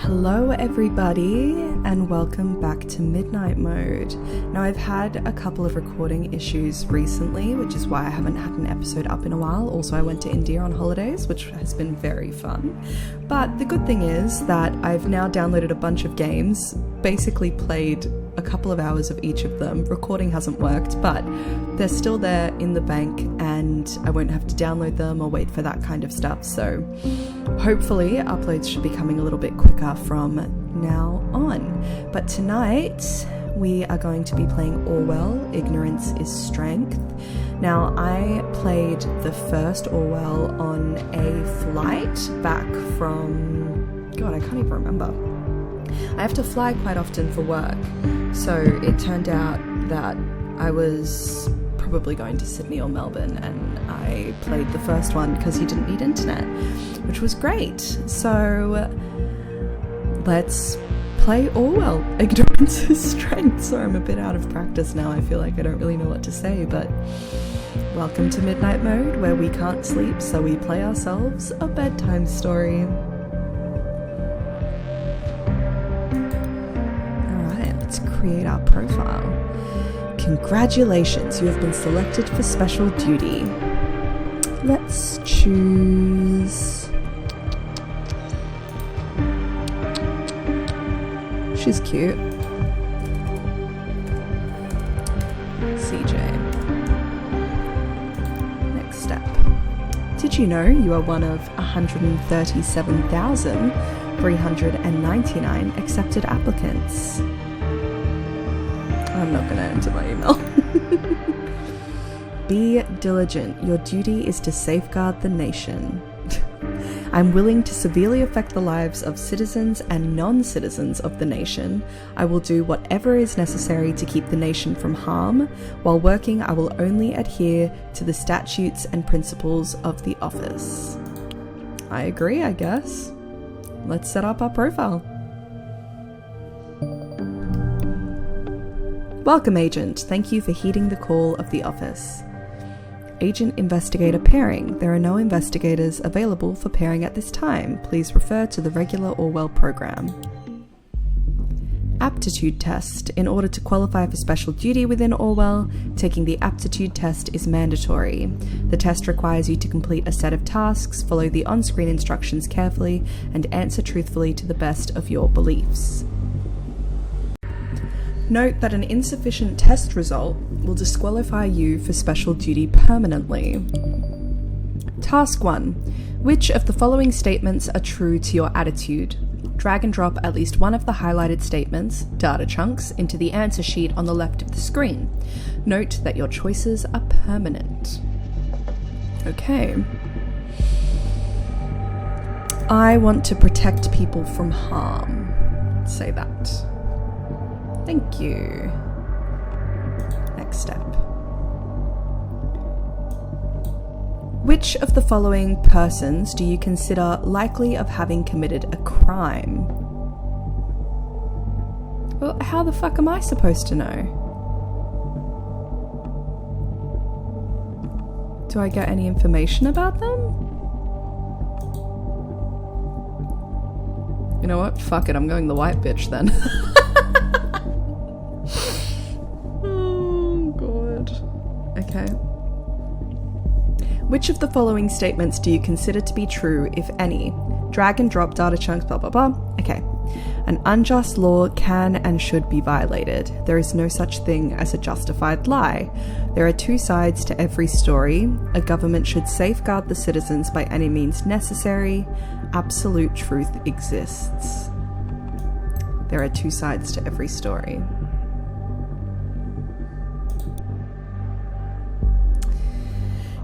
Hello everybody and welcome back to Midnight Mode. Now I've had a couple of recording issues recently, which is why I haven't had an episode up in a while. Also I went to India on holidays, which has been very fun. But the good thing is that I've now downloaded a bunch of games, basically played a couple of hours of each of them. Recording hasn't worked, but they're still there in the bank and I won't have to download them or wait for that kind of stuff. So hopefully uploads should be coming a little bit quicker from now on. But tonight we are going to be playing Orwell, Ignorance is Strength. Now I played the first Orwell on a flight back from, God, I can't even remember. I have to fly quite often for work, so it turned out that I was probably going to Sydney or Melbourne, and I played the first one because he didn't need internet, which was great. So let's play Orwell, Ignorance is Strength. Sorry, I'm a bit out of practice now. I feel like I don't really know what to say, but welcome to Midnight Mode, where we can't sleep, so we play ourselves a bedtime story. Create our profile. Congratulations, you have been selected for special duty. Let's choose... She's cute. CJ. Next step. Did you know you are one of 137,399 accepted applicants? I'm not going to enter my email. Be diligent. Your duty is to safeguard the nation. I'm willing to severely affect the lives of citizens and non-citizens of the nation. I will do whatever is necessary to keep the nation from harm. While working, I will only adhere to the statutes and principles of the office. I agree, I guess. Let's set up our profile. Welcome, Agent. Thank you for heeding the call of the office. Agent Investigator Pairing. There are no investigators available for pairing at this time. Please refer to the regular Orwell program. Aptitude Test. In order to qualify for special duty within Orwell, taking the aptitude test is mandatory. The test requires you to complete a set of tasks, follow the on-screen instructions carefully, and answer truthfully to the best of your beliefs. Note that an insufficient test result will disqualify you for special duty permanently. Task 1. Which of the following statements are true to your attitude? Drag and drop at least one of the highlighted statements, data chunks, into the answer sheet on the left of the screen. Note that your choices are permanent. Okay. I want to protect people from harm. Say that. Thank you. Next step. Which of the following persons do you consider likely of having committed a crime? Well, how the fuck am I supposed to know? Do I get any information about them? You know what? Fuck it, I'm going the white bitch then. Okay. Which of the following statements do you consider to be true, if any? Drag and drop data chunks, blah, blah, blah. Okay. An unjust law can and should be violated. There is no such thing as a justified lie. There are two sides to every story. A government should safeguard the citizens by any means necessary. Absolute truth exists. There are two sides to every story.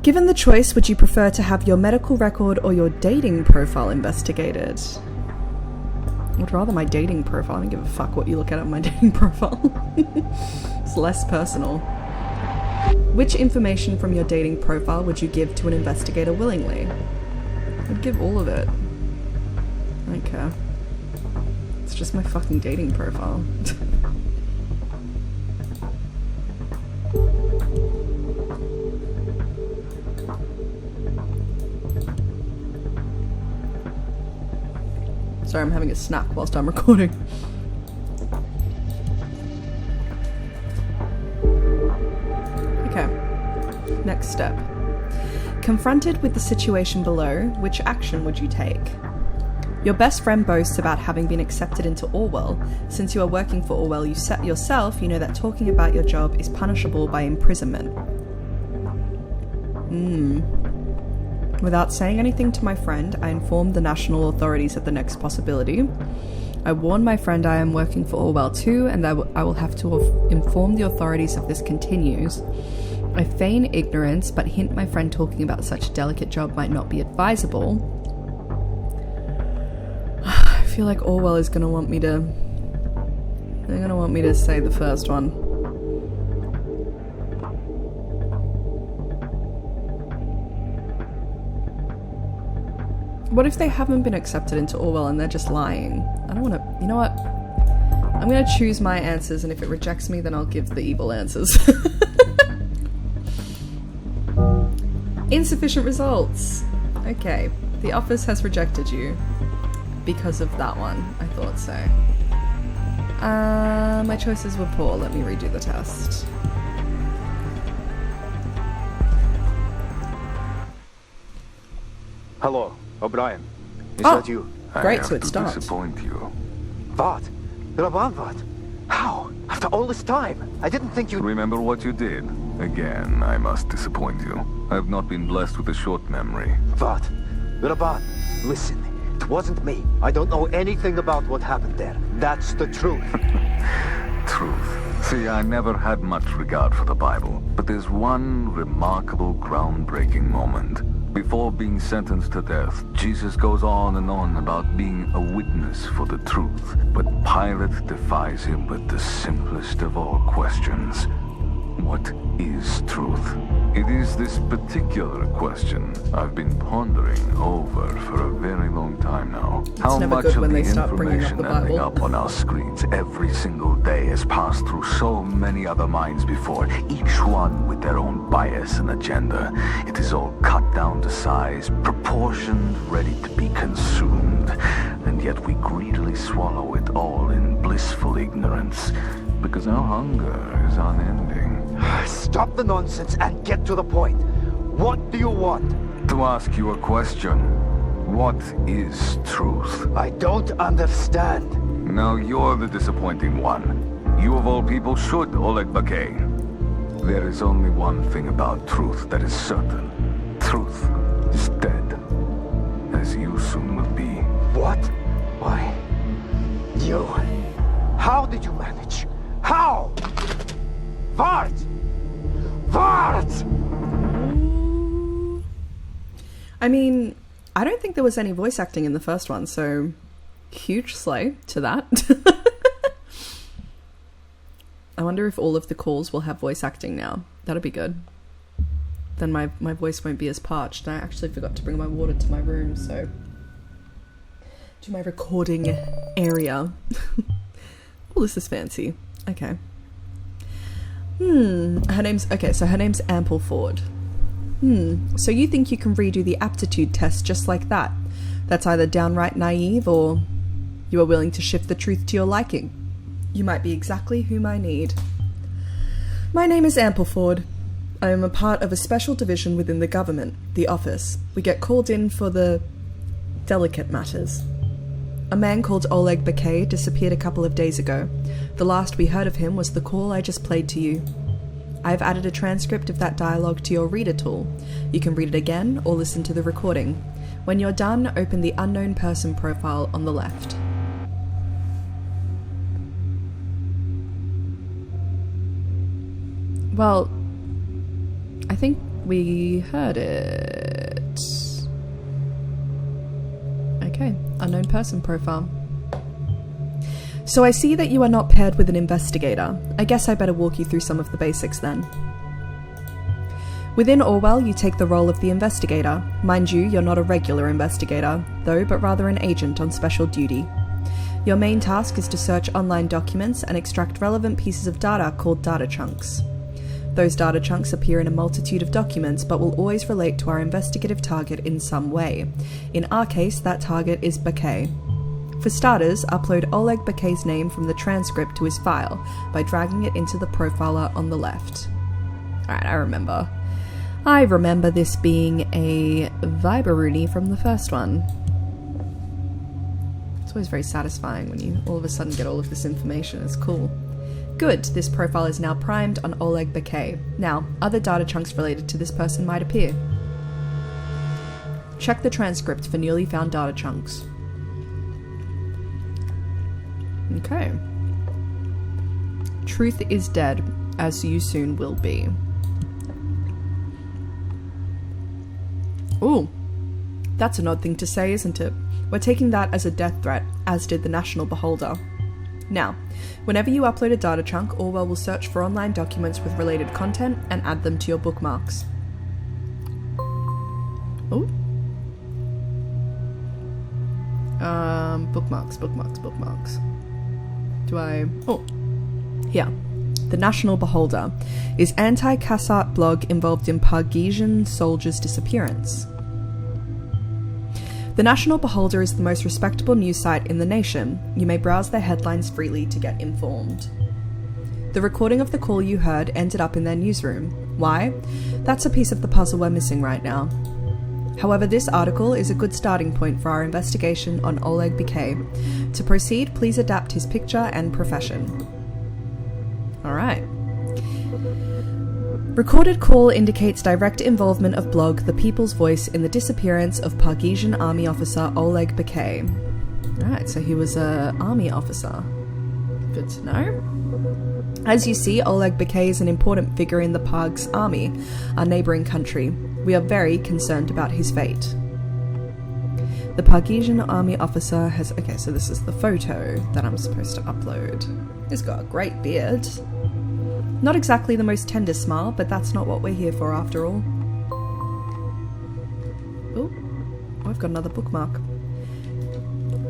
Given the choice, would you prefer to have your medical record or your dating profile investigated? I would rather my dating profile. I don't give a fuck what you look at on my dating profile. It's less personal. Which information from your dating profile would you give to an investigator willingly? I'd give all of it. I don't care. It's just my fucking dating profile. Sorry, I'm having a snack whilst I'm recording. Okay. Next step. Confronted with the situation below, which action would you take? Your best friend boasts about having been accepted into Orwell. Since you are working for Orwell yourself, you know that talking about your job is punishable by imprisonment. Without saying anything to my friend, I informed the national authorities of the next possibility. I warned my friend I am working for Orwell too, and that I will have to inform the authorities if this continues. I feign ignorance, but hint my friend talking about such a delicate job might not be advisable. I feel like Orwell is going to want me to... They're going to want me to say the first one. What if they haven't been accepted into Orwell and they're just lying? I don't want to... You know what? I'm going to choose my answers, and if it rejects me, then I'll give the evil answers. Insufficient results. Okay. The office has rejected you. Because of that one. I thought so. My choices were poor. Let me redo the test. Hello, O'Brien. Is that you? Great, so it starts. Disappoint you. What? About what? How? After all this time? I didn't think you'd... Remember what you did? Again, I must disappoint you. I have not been blessed with a short memory. What? About? Listen, it wasn't me. I don't know anything about what happened there. That's the truth. Truth. See, I never had much regard for the Bible, but there's one remarkable, groundbreaking moment. Before being sentenced to death, Jesus goes on and on about being a witness for the truth. But Pilate defies him with the simplest of all questions. What is truth? It is this particular question I've been pondering over for a very long time now. How much of the information ending up on our screens every single day has passed through so many other minds before, each one with their own bias and agenda. It is all cut down to size, proportioned, ready to be consumed. And yet we greedily swallow it all in blissful ignorance, because our hunger is unending. Stop the nonsense and get to the point. What do you want? To ask you a question. What is truth? I don't understand. Now you're the disappointing one. You of all people should, Oleg Bakay. There is only one thing about truth that is certain. Truth is dead. As you soon will be. What? Why? You? How did you manage? How? Vart! Vart! I mean, I don't think there was any voice acting in the first one, so huge slay to that. I wonder if all of the calls will have voice acting now. That'd be good. Then my voice won't be as parched. And I actually forgot to bring my water to my room, so... to my recording area. Oh, this is fancy. Okay. Her name's Ampleford. So you think you can redo the aptitude test just like that? That's either downright naive or you are willing to shift the truth to your liking. You might be exactly whom I need. My name is Ampleford. I am a part of a special division within the government, the office. We get called in for the delicate matters. A man called Oleg Bakay disappeared a couple of days ago. The last we heard of him was the call I just played to you. I have added a transcript of that dialogue to your reader tool. You can read it again or listen to the recording. When you're done, open the unknown person profile on the left. Well, I think we heard it. Okay, unknown person profile. So I see that you are not paired with an investigator. I guess I better walk you through some of the basics then. Within Orwell, you take the role of the investigator. Mind you, you're not a regular investigator, though, but rather an agent on special duty. Your main task is to search online documents and extract relevant pieces of data called data chunks. Those data chunks appear in a multitude of documents, but will always relate to our investigative target in some way. In our case, that target is Bakay. For starters, upload Oleg Bakay's name from the transcript to his file by dragging it into the profiler on the left. Alright, I remember this being a Viberoony from the first one. It's always very satisfying when you all of a sudden get all of this information. It's cool. Good, this profile is now primed on Oleg Bakay. Now, other data chunks related to this person might appear. Check the transcript for newly found data chunks. Okay. Truth is dead, as you soon will be. Ooh, that's an odd thing to say, isn't it? We're taking that as a death threat, as did the National Beholder. Now, whenever you upload a data chunk, Orwell will search for online documents with related content and add them to your bookmarks. Ooh. Bookmarks. Oh, here. The National Beholder is anti-Kassart blog involved in Pargesian soldiers' disappearance. The National Beholder is the most respectable news site in the nation. You may browse their headlines freely to get informed. The recording of the call you heard ended up in their newsroom. Why? That's a piece of the puzzle we're missing right now. However, this article is a good starting point for our investigation on Oleg Bakay. To proceed, please adapt his picture and profession. Alright. Recorded call indicates direct involvement of blog The People's Voice in the disappearance of Pargesian army officer Oleg Bakay. Alright, so he was an army officer. Good to know. As you see, Oleg Bakay is an important figure in the Pargs army, our neighbouring country. We are very concerned about his fate. The Pargesian army officer has... Okay, so this is the photo that I'm supposed to upload. He's got a great beard. Not exactly the most tender smile, but that's not what we're here for after all. Oh, I've got another bookmark.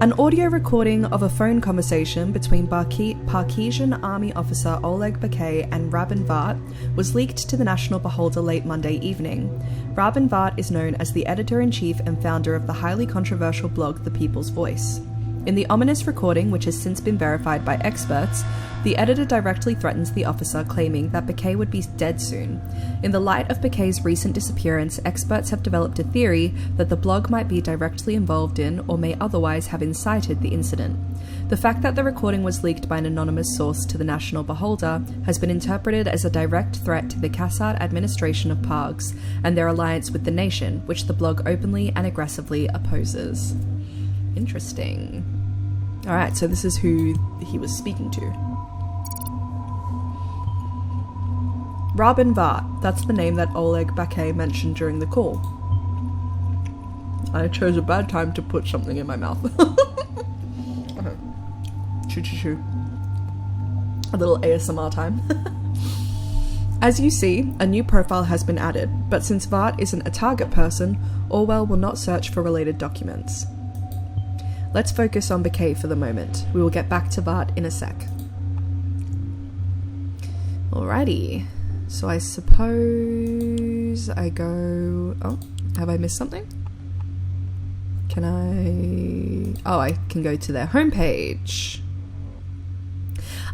An audio recording of a phone conversation between Pargesian army officer Oleg Bakay and Rabin Vart was leaked to the National Beholder late Monday evening. Rabin Vart is known as the editor-in-chief and founder of the highly controversial blog The People's Voice. In the ominous recording, which has since been verified by experts, the editor directly threatens the officer, claiming that Bakay would be dead soon. In the light of Bakay's recent disappearance, experts have developed a theory that the blog might be directly involved in or may otherwise have incited the incident. The fact that the recording was leaked by an anonymous source to the National Beholder has been interpreted as a direct threat to the Kassart administration of Pargs and their alliance with the nation, which the blog openly and aggressively opposes. Interesting. Alright, so this is who he was speaking to. Rabin Vart, that's the name that Oleg Bakay mentioned during the call. I chose a bad time to put something in my mouth. Okay. Choo. A little ASMR time. As you see, a new profile has been added, but since Vart isn't a target person, Orwell will not search for related documents. Let's focus on Bakay for the moment. We will get back to Vart in a sec. Alrighty. So I suppose I go... Oh, have I missed something? Can I... Oh, I can go to their homepage.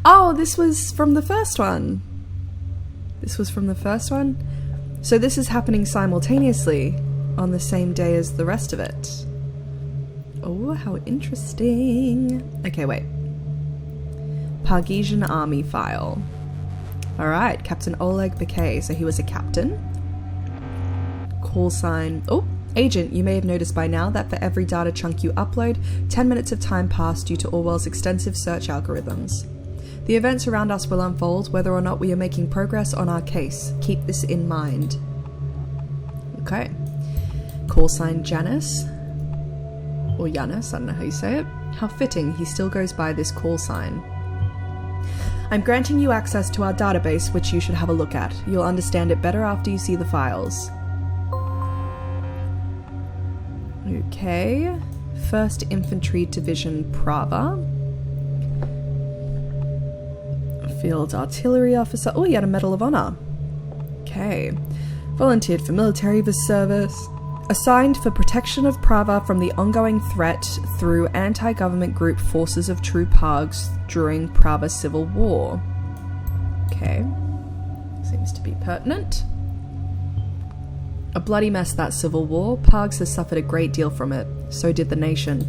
Oh, this was from the first one. This was from the first one? So this is happening simultaneously on the same day as the rest of it. Oh, how interesting. Okay, wait. Pargesian army file. Alright, Captain Oleg Bakay. So he was a captain. Call sign. Oh, agent, you may have noticed by now that for every data chunk you upload, 10 minutes of time pass due to Orwell's extensive search algorithms. The events around us will unfold whether or not we are making progress on our case. Keep this in mind. Okay. Call sign Janice. Or Yanis, I don't know how you say it. How fitting he still goes by this call sign. I'm granting you access to our database, which you should have a look at. You'll understand it better after you see the files. Okay. 1st Infantry Division Prava. Field Artillery Officer. Oh, he had a Medal of Honor. Okay. Volunteered for military service. Assigned for protection of Prava from the ongoing threat through anti-government group Forces of True Pargs during Prava Civil War. Okay. Seems to be pertinent. A bloody mess, that civil war. Pargs has suffered a great deal from it. So did the nation.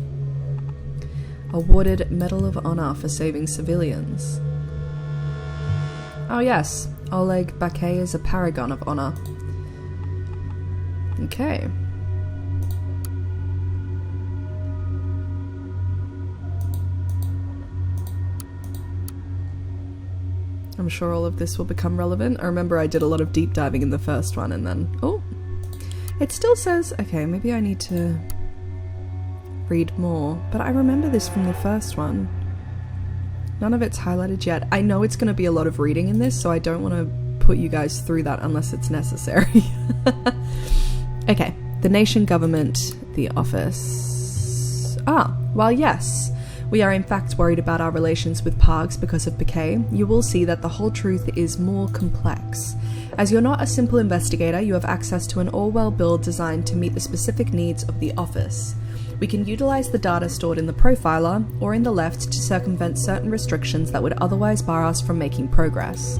Awarded Medal of Honor for saving civilians. Oh yes, Oleg Bakay is a paragon of honor. Okay. I'm sure all of this will become relevant. I remember I did a lot of deep diving in the first one and then... Oh! It still says... Okay, maybe I need to read more. But I remember this from the first one. None of it's highlighted yet. I know it's going to be a lot of reading in this, so I don't want to put you guys through that unless it's necessary. Okay. The nation government, the office... Well, yes. We are in fact worried about our relations with Pargs because of Bakay. You will see that the whole truth is more complex. As you're not a simple investigator, you have access to an Orwell build designed to meet the specific needs of the office. We can utilize the data stored in the profiler or in the left to circumvent certain restrictions that would otherwise bar us from making progress.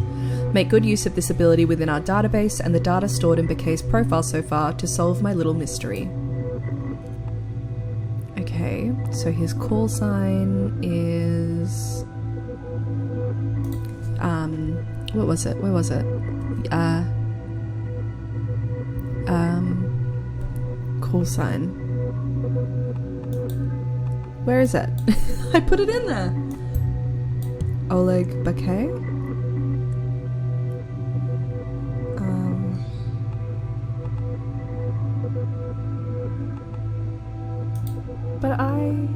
Make good use of this ability within our database and the data stored in Bakay's profile so far to solve my little mystery. Okay, so his call sign is... what was it? Where was it? Call sign. Where is it? I put it in there! Oleg Bakay? But I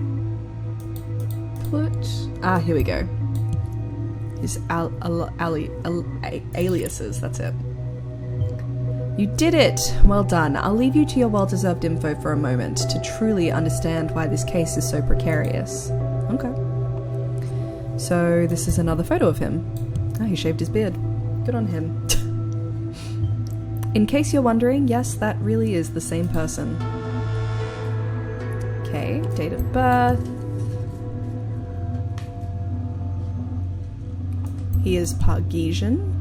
put... here we go. His aliases, that's it. You did it! Well done. I'll leave you to your well-deserved info for a moment to truly understand why this case is so precarious. Okay. So this is another photo of him. He shaved his beard. Good on him. In case you're wondering, yes, that really is the same person. Okay, date of birth. He is Pargesian.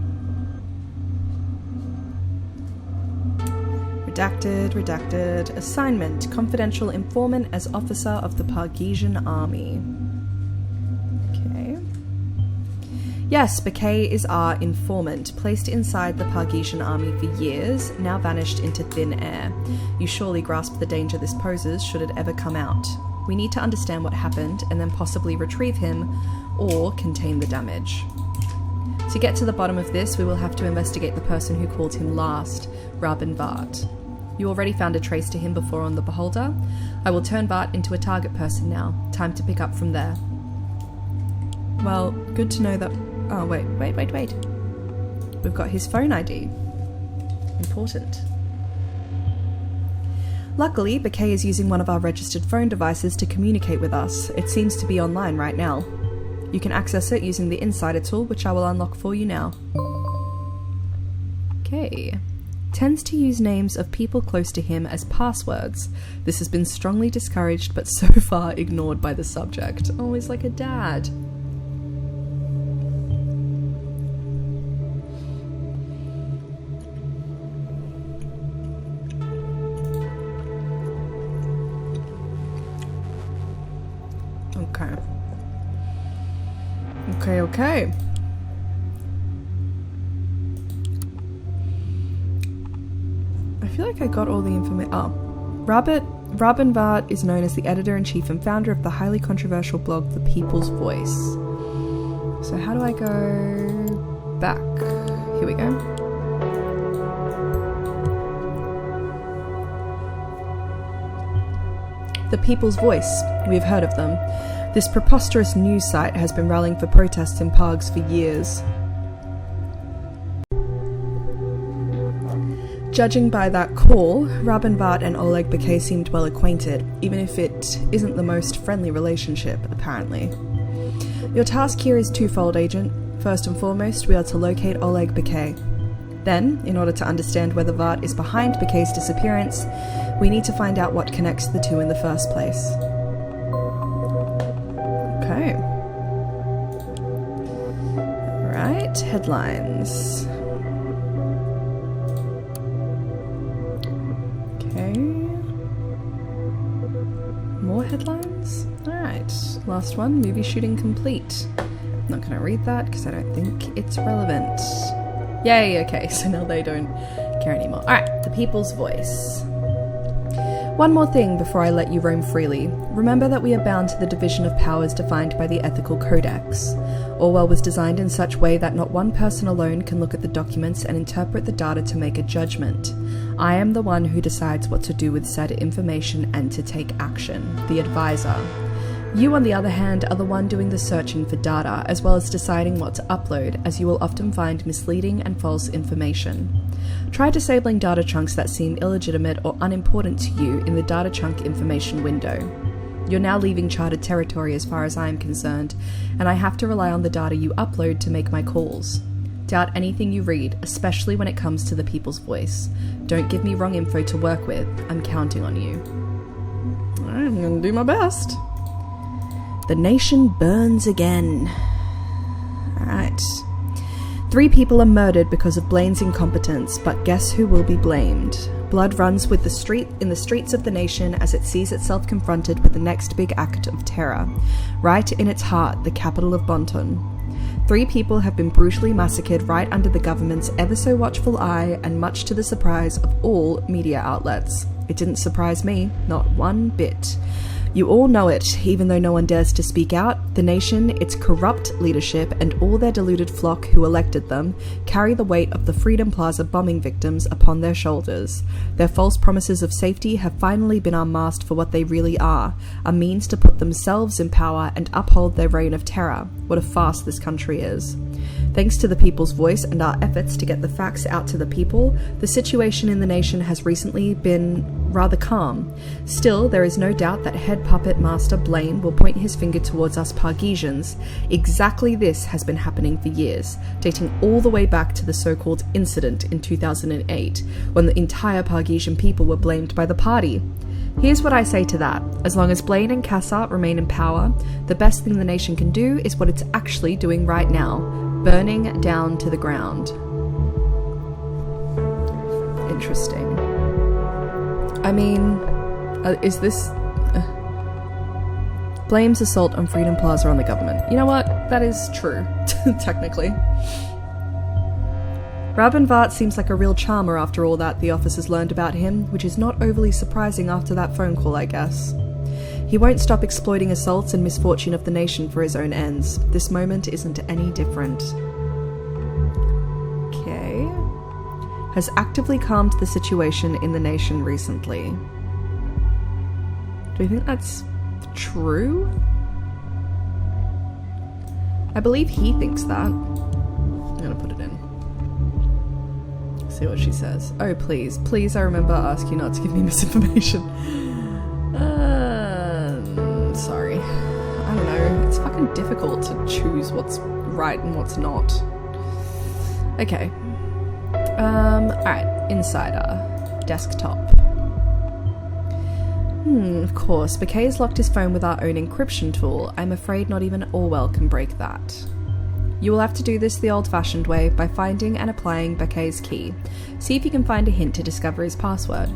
Redacted. Assignment, confidential informant as officer of the Pargesian army. Okay. Yes, Bakay is our informant, placed inside the Pargesian army for years, now vanished into thin air. You surely grasp the danger this poses should it ever come out. We need to understand what happened and then possibly retrieve him or contain the damage. To get to the bottom of this, we will have to investigate the person who called him last, Rabin Vart. You already found a trace to him before on the Beholder. I will turn Vart into a target person now. Time to pick up from there. Well, good to know that... Oh, wait. We've got his phone ID. Important. Luckily, Bakay is using one of our registered phone devices to communicate with us. It seems to be online right now. You can access it using the Insider tool, which I will unlock for you now. Okay. Tends to use names of people close to him as passwords. This has been strongly discouraged, but so far ignored by the subject. Oh, he's like a dad. Okay. I feel like I got all the information. Rabin Vart is known as the editor-in-chief and founder of the highly controversial blog The People's Voice. So how do I go back? Here we go. The People's Voice. We've heard of them. This preposterous news site has been rallying for protests in Pargs for years. Judging by that call, Rabin Vart and Oleg Bakay seemed well acquainted, even if it isn't the most friendly relationship, apparently. Your task here is twofold, Agent. First and foremost, we are to locate Oleg Bakay. Then, in order to understand whether Vart is behind Bakay's disappearance, we need to find out what connects the two in the first place. Okay. Right, headlines. Okay. More headlines? Alright, last one, movie shooting complete. I'm not going to read that because I don't think it's relevant. Yay, okay, so now they don't care anymore. Alright, the people's voice. One more thing before I let you roam freely. Remember that we are bound to the division of powers defined by the ethical codex. Orwell was designed in such a way that not one person alone can look at the documents and interpret the data to make a judgment. I am the one who decides what to do with said information and to take action, the advisor. You, on the other hand, are the one doing the searching for data, as well as deciding what to upload, as you will often find misleading and false information. Try disabling data chunks that seem illegitimate or unimportant to you in the data chunk information window. You're now leaving charted territory as far as I am concerned, and I have to rely on the data you upload to make my calls. Doubt anything you read, especially when it comes to the people's voice. Don't give me wrong info to work with. I'm counting on you. I'm gonna do my best. The nation burns again. Alright. 3 people are murdered because of Blaine's incompetence, but guess who will be blamed? Blood runs in the streets of the nation as it sees itself confronted with the next big act of terror. Right in its heart, the capital of Bonton. 3 people have been brutally massacred right under the government's ever so watchful eye, and much to the surprise of all media outlets. It didn't surprise me, not one bit. You all know it, even though no one dares to speak out. The nation, its corrupt leadership, and all their deluded flock who elected them, carry the weight of the Freedom Plaza bombing victims upon their shoulders. Their false promises of safety have finally been unmasked for what they really are, a means to put themselves in power and uphold their reign of terror. What a farce this country is. Thanks to the people's voice and our efforts to get the facts out to the people, the situation in the nation has recently been rather calm. Still, there is no doubt that head puppet master Blaine will point his finger towards us Pargesians. Exactly this has been happening for years, dating all the way back to the so-called incident in 2008, when the entire Pargesian people were blamed by the party. Here's what I say to that. As long as Blaine and Cassart remain in power, the best thing the nation can do is what it's actually doing right now, burning down to the ground. Interesting. I mean, is this... blames assault on Freedom Plaza on the government. You know what? That is true, technically. Rabin Vart seems like a real charmer after all that the officers learned about him, which is not overly surprising after that phone call, I guess. He won't stop exploiting assaults and misfortune of the nation for his own ends. This moment isn't any different. Okay. Has actively calmed the situation in the nation recently. Do you think that's true? I believe he thinks that. I'm gonna put it in. See what she says. Oh, please. Please, I remember asking you not to give me misinformation. Sorry. I don't know. It's fucking difficult to choose what's right and what's not. Okay. Alright. Insider. Desktop. Of course. Bakay's locked his phone with our own encryption tool. I'm afraid not even Orwell can break that. You will have to do this the old-fashioned way, by finding and applying Bakay's key. See if you can find a hint to discover his password.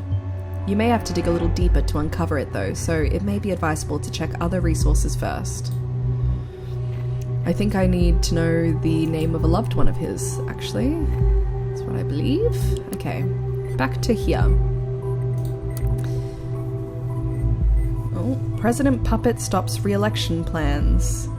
You may have to dig a little deeper to uncover it though, so it may be advisable to check other resources first. I think I need to know the name of a loved one of his, actually. That's what I believe. Okay, back to here. Oh, President Puppet stops re-election plans.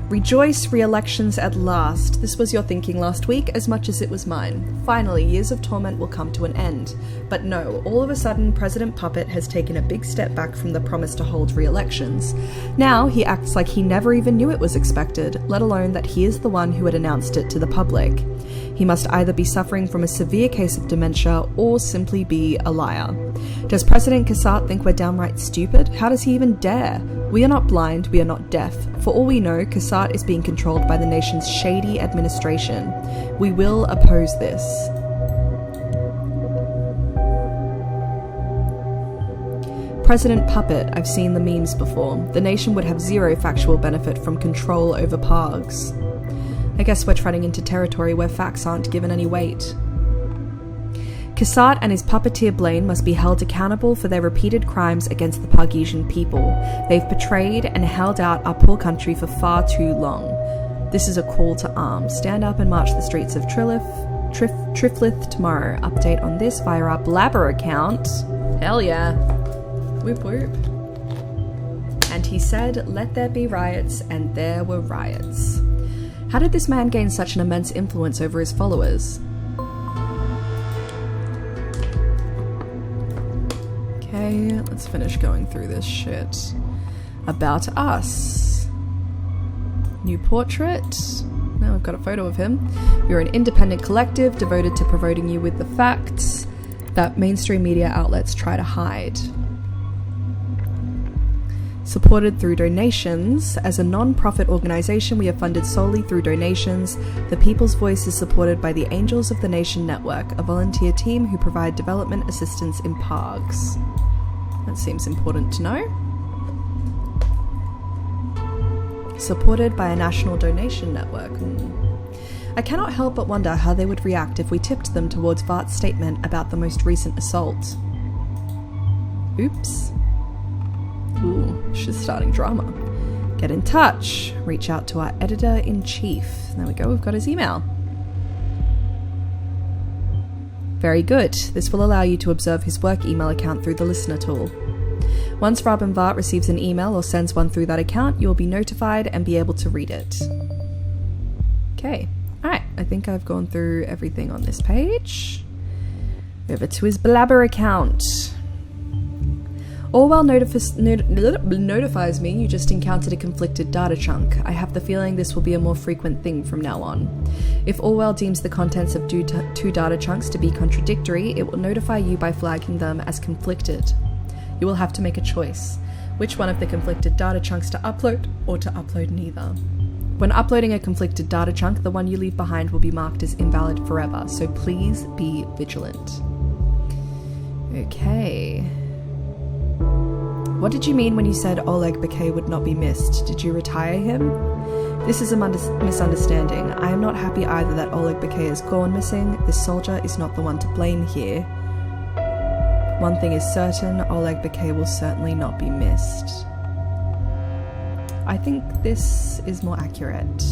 Rejoice, re-elections at last. This was your thinking last week as much as it was mine. Finally, years of torment will come to an end. But no, all of a sudden, President Puppet has taken a big step back from the promise to hold re-elections. Now, he acts like he never even knew it was expected, let alone that he is the one who had announced it to the public. He must either be suffering from a severe case of dementia or simply be a liar. Does President Cassart think we're downright stupid? How does he even dare? We are not blind, we are not deaf. For all we know, Cassart is being controlled by the nation's shady administration. We will oppose this. President puppet, I've seen the memes before. The nation would have zero factual benefit from control over pargs. I guess we're treading into territory where facts aren't given any weight. Cassat and his puppeteer Blaine must be held accountable for their repeated crimes against the Pargesian people. They've betrayed and held out our poor country for far too long. This is a call to arms. Stand up and march the streets of Triflith tomorrow. Update on this via our Blabber account. Hell yeah. Whoop whoop. And he said, let there be riots, and there were riots. How did this man gain such an immense influence over his followers? Okay, let's finish going through this shit. About us. New portrait. Now I've got a photo of him. We're an independent collective devoted to providing you with the facts that mainstream media outlets try to hide. Supported through donations. As a non-profit organization, we are funded solely through donations. The People's Voice is supported by the Angels of the Nation Network, a volunteer team who provide development assistance in parks. That seems important to know. Supported by a national donation network. I cannot help but wonder how they would react if we tipped them towards Vart's statement about the most recent assault. Oops. Ooh, she's starting drama. Get in touch. Reach out to our editor-in-chief. There we go, we've got his email. Very good. This will allow you to observe his work email account through the listener tool. Once Robin Vart receives an email or sends one through that account, you will be notified and be able to read it. Okay. Alright, I think I've gone through everything on this page. Over to his Blabber account. Orwell notifies me you just encountered a conflicted data chunk. I have the feeling this will be a more frequent thing from now on. If Orwell deems the contents of two data chunks to be contradictory, it will notify you by flagging them as conflicted. You will have to make a choice. Which one of the conflicted data chunks to upload, or to upload neither. When uploading a conflicted data chunk, the one you leave behind will be marked as invalid forever, so please be vigilant. Okay. What did you mean when you said Oleg Bakay would not be missed? Did you retire him? This is a misunderstanding. I am not happy either that Oleg Bakay has gone missing. This soldier is not the one to blame here. One thing is certain, Oleg Bakay will certainly not be missed. I think this is more accurate.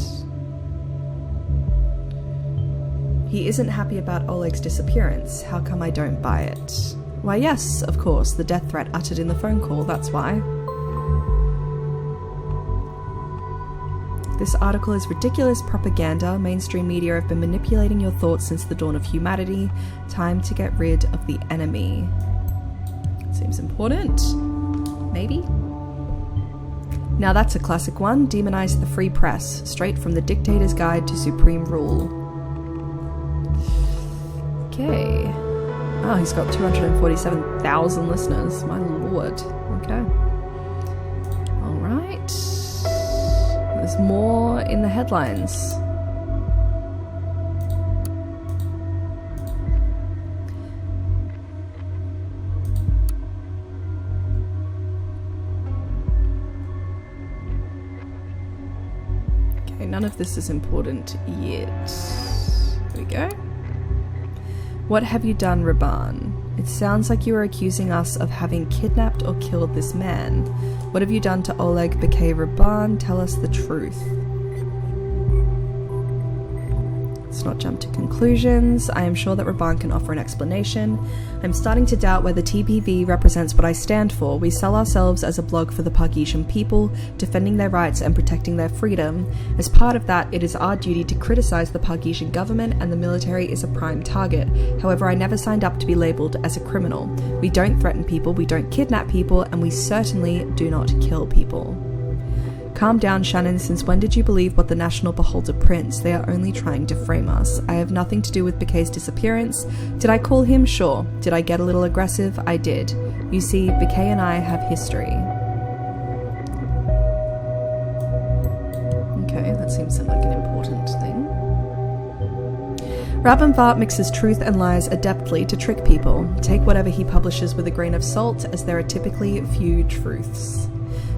He isn't happy about Oleg's disappearance. How come I don't buy it? Why yes, of course, the death threat uttered in the phone call, that's why. This article is ridiculous propaganda. Mainstream media have been manipulating your thoughts since the dawn of humanity. Time to get rid of the enemy. Seems important. Maybe? Now that's a classic one. Demonize the free press. Straight from the Dictator's Guide to Supreme Rule. Okay. Oh, he's got 247,000 listeners. My lord. Okay. Alright. There's more in the headlines. Okay, none of this is important yet. Here we go. What have you done, Raban? It sounds like you are accusing us of having kidnapped or killed this man. What have you done to Oleg Bakay, Raban? Tell us the truth. Let's not jump to conclusions. I am sure that Raban can offer an explanation. I'm starting to doubt whether TPV represents what I stand for. We sell ourselves as a blog for the Pargesian people, defending their rights and protecting their freedom. As part of that, it is our duty to criticize the Pargesian government, and the military is a prime target. However, I never signed up to be labeled as a criminal. We don't threaten people, we don't kidnap people, and we certainly do not kill people. Calm down, Shannon. Since when did you believe what the National Beholder prints? They are only trying to frame us. I have nothing to do with Bakay's disappearance. Did I call him? Sure. Did I get a little aggressive? I did. You see, Bakay and I have history. Okay, that seems like an important thing. Rabban Vart mixes truth and lies adeptly to trick people. Take whatever he publishes with a grain of salt, as there are typically few truths.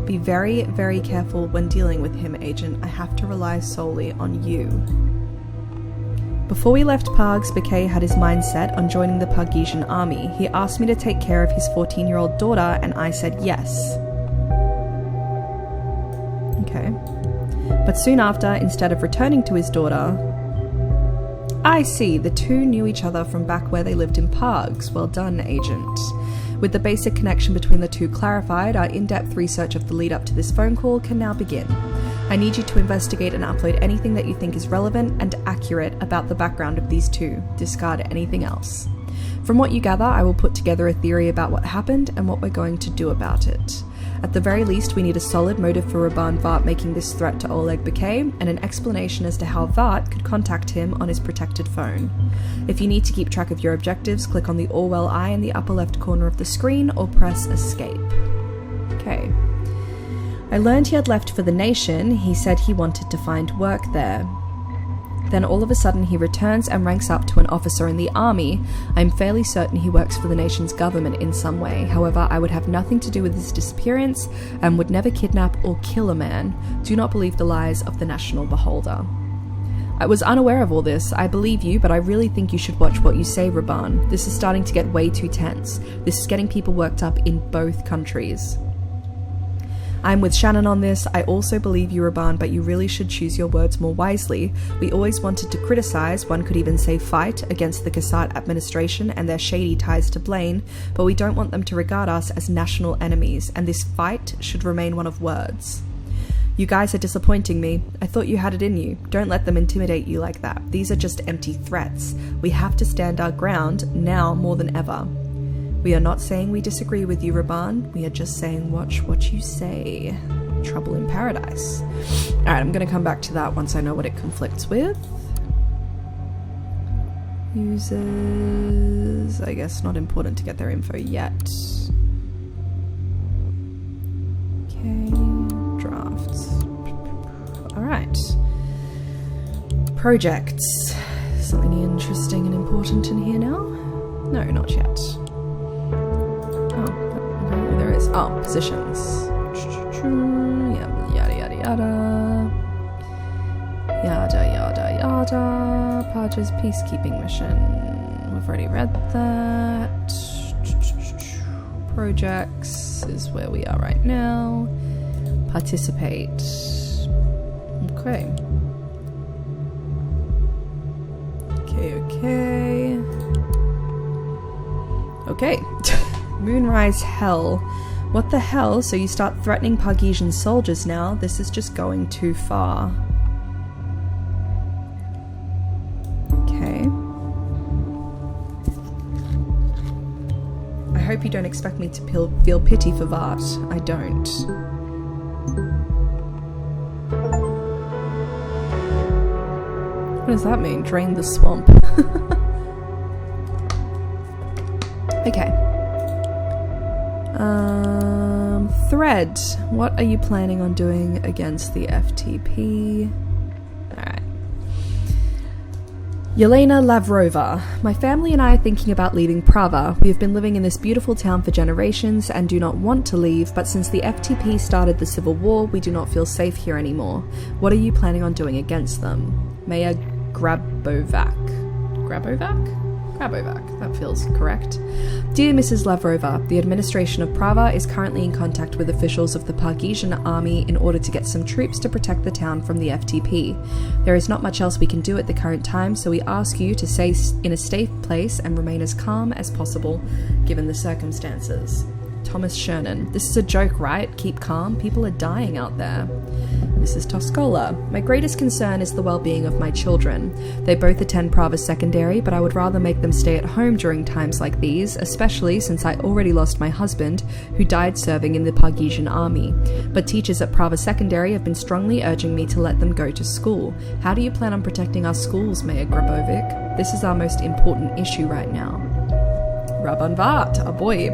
Be very, very careful when dealing with him, Agent. I have to rely solely on you. Before we left Pargs, Bakay had his mind set on joining the Pargesian army. He asked me to take care of his 14-year-old daughter, and I said yes. Okay. But soon after, instead of returning to his daughter... I see, the two knew each other from back where they lived in Pargs. Well done, Agent. With the basic connection between the two clarified, our in-depth research of the lead-up to this phone call can now begin. I need you to investigate and upload anything that you think is relevant and accurate about the background of these two. Discard anything else. From what you gather, I will put together a theory about what happened and what we're going to do about it. At the very least, we need a solid motive for Rabban Vart making this threat to Oleg Bakay, and an explanation as to how Vart could contact him on his protected phone. If you need to keep track of your objectives, click on the Orwell eye in the upper left corner of the screen or press escape. Okay. I learned he had left for the nation. He said he wanted to find work there. Then all of a sudden he returns and ranks up to an officer in the army. I'm fairly certain he works for the nation's government in some way. However, I would have nothing to do with his disappearance and would never kidnap or kill a man. Do not believe the lies of the national beholder. I was unaware of all this. I believe you, but I really think you should watch what you say, Rabban. This is starting to get way too tense. This is getting people worked up in both countries. I'm with Shannon on this. I also believe you, Rabban, but you really should choose your words more wisely. We always wanted to criticize, one could even say fight, against the Kassat administration and their shady ties to Blaine, but we don't want them to regard us as national enemies, and this fight should remain one of words. You guys are disappointing me. I thought you had it in you. Don't let them intimidate you like that. These are just empty threats. We have to stand our ground, now more than ever. We are not saying we disagree with you, Rabban. We are just saying watch what you say. Trouble in paradise. Alright, I'm going to come back to that once I know what it conflicts with. Users... I guess not important to get their info yet. Okay, drafts. Alright. Projects. Something interesting and important in here now? No, not yet. There is. Oh, positions. Yada yada yada. Yada yada yada. Parger's peacekeeping mission. We've already read that. Projects is where we are right now. Participate. Okay. Okay. Moonrise Hell. What the hell? So you start threatening Pargesian soldiers now? This is just going too far. Okay. I hope you don't expect me to feel pity for Vart. I don't. What does that mean? Drain the swamp. Okay. Thread. What are you planning on doing against the FTP? Alright. Yelena Lavrova. My family and I are thinking about leaving Prava. We have been living in this beautiful town for generations and do not want to leave, but since the FTP started the civil war, we do not feel safe here anymore. What are you planning on doing against them? Mayor Grabovac. Grabovac? Grabovac, that feels correct. Dear Mrs. Lavrova, the administration of Prava is currently in contact with officials of the Pargesian army in order to get some troops to protect the town from the FTP. There is not much else we can do at the current time, so we ask you to stay in a safe place and remain as calm as possible, given the circumstances. Thomas Shernan. This is a joke, right? Keep calm. People are dying out there. Mrs. Toscola. My greatest concern is the well-being of my children. They both attend Prava Secondary, but I would rather make them stay at home during times like these, especially since I already lost my husband, who died serving in the Pargesian army. But teachers at Prava Secondary have been strongly urging me to let them go to school. How do you plan on protecting our schools, Mayor Grabovic? This is our most important issue right now. Rabban Vart, a boy.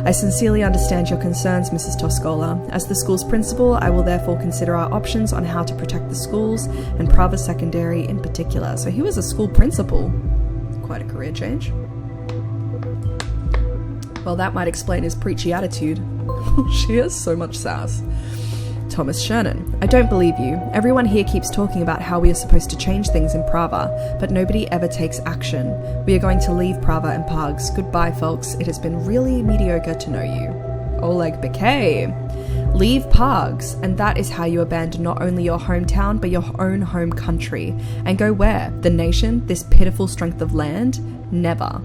I sincerely understand your concerns, Mrs. Toscola. As the school's principal, I will therefore consider our options on how to protect the schools, and Prava Secondary in particular. So he was a school principal. Quite a career change. Well, that might explain his preachy attitude. She has so much sass. Thomas Shernan. I don't believe you. Everyone here keeps talking about how we are supposed to change things in Prava, but nobody ever takes action. We are going to leave Prava and Pargs. Goodbye, folks. It has been really mediocre to know you. Oleg Bakay. Leave Pargs, and that is how you abandon not only your hometown, but your own home country. And go where? The nation? This pitiful strength of land? Never.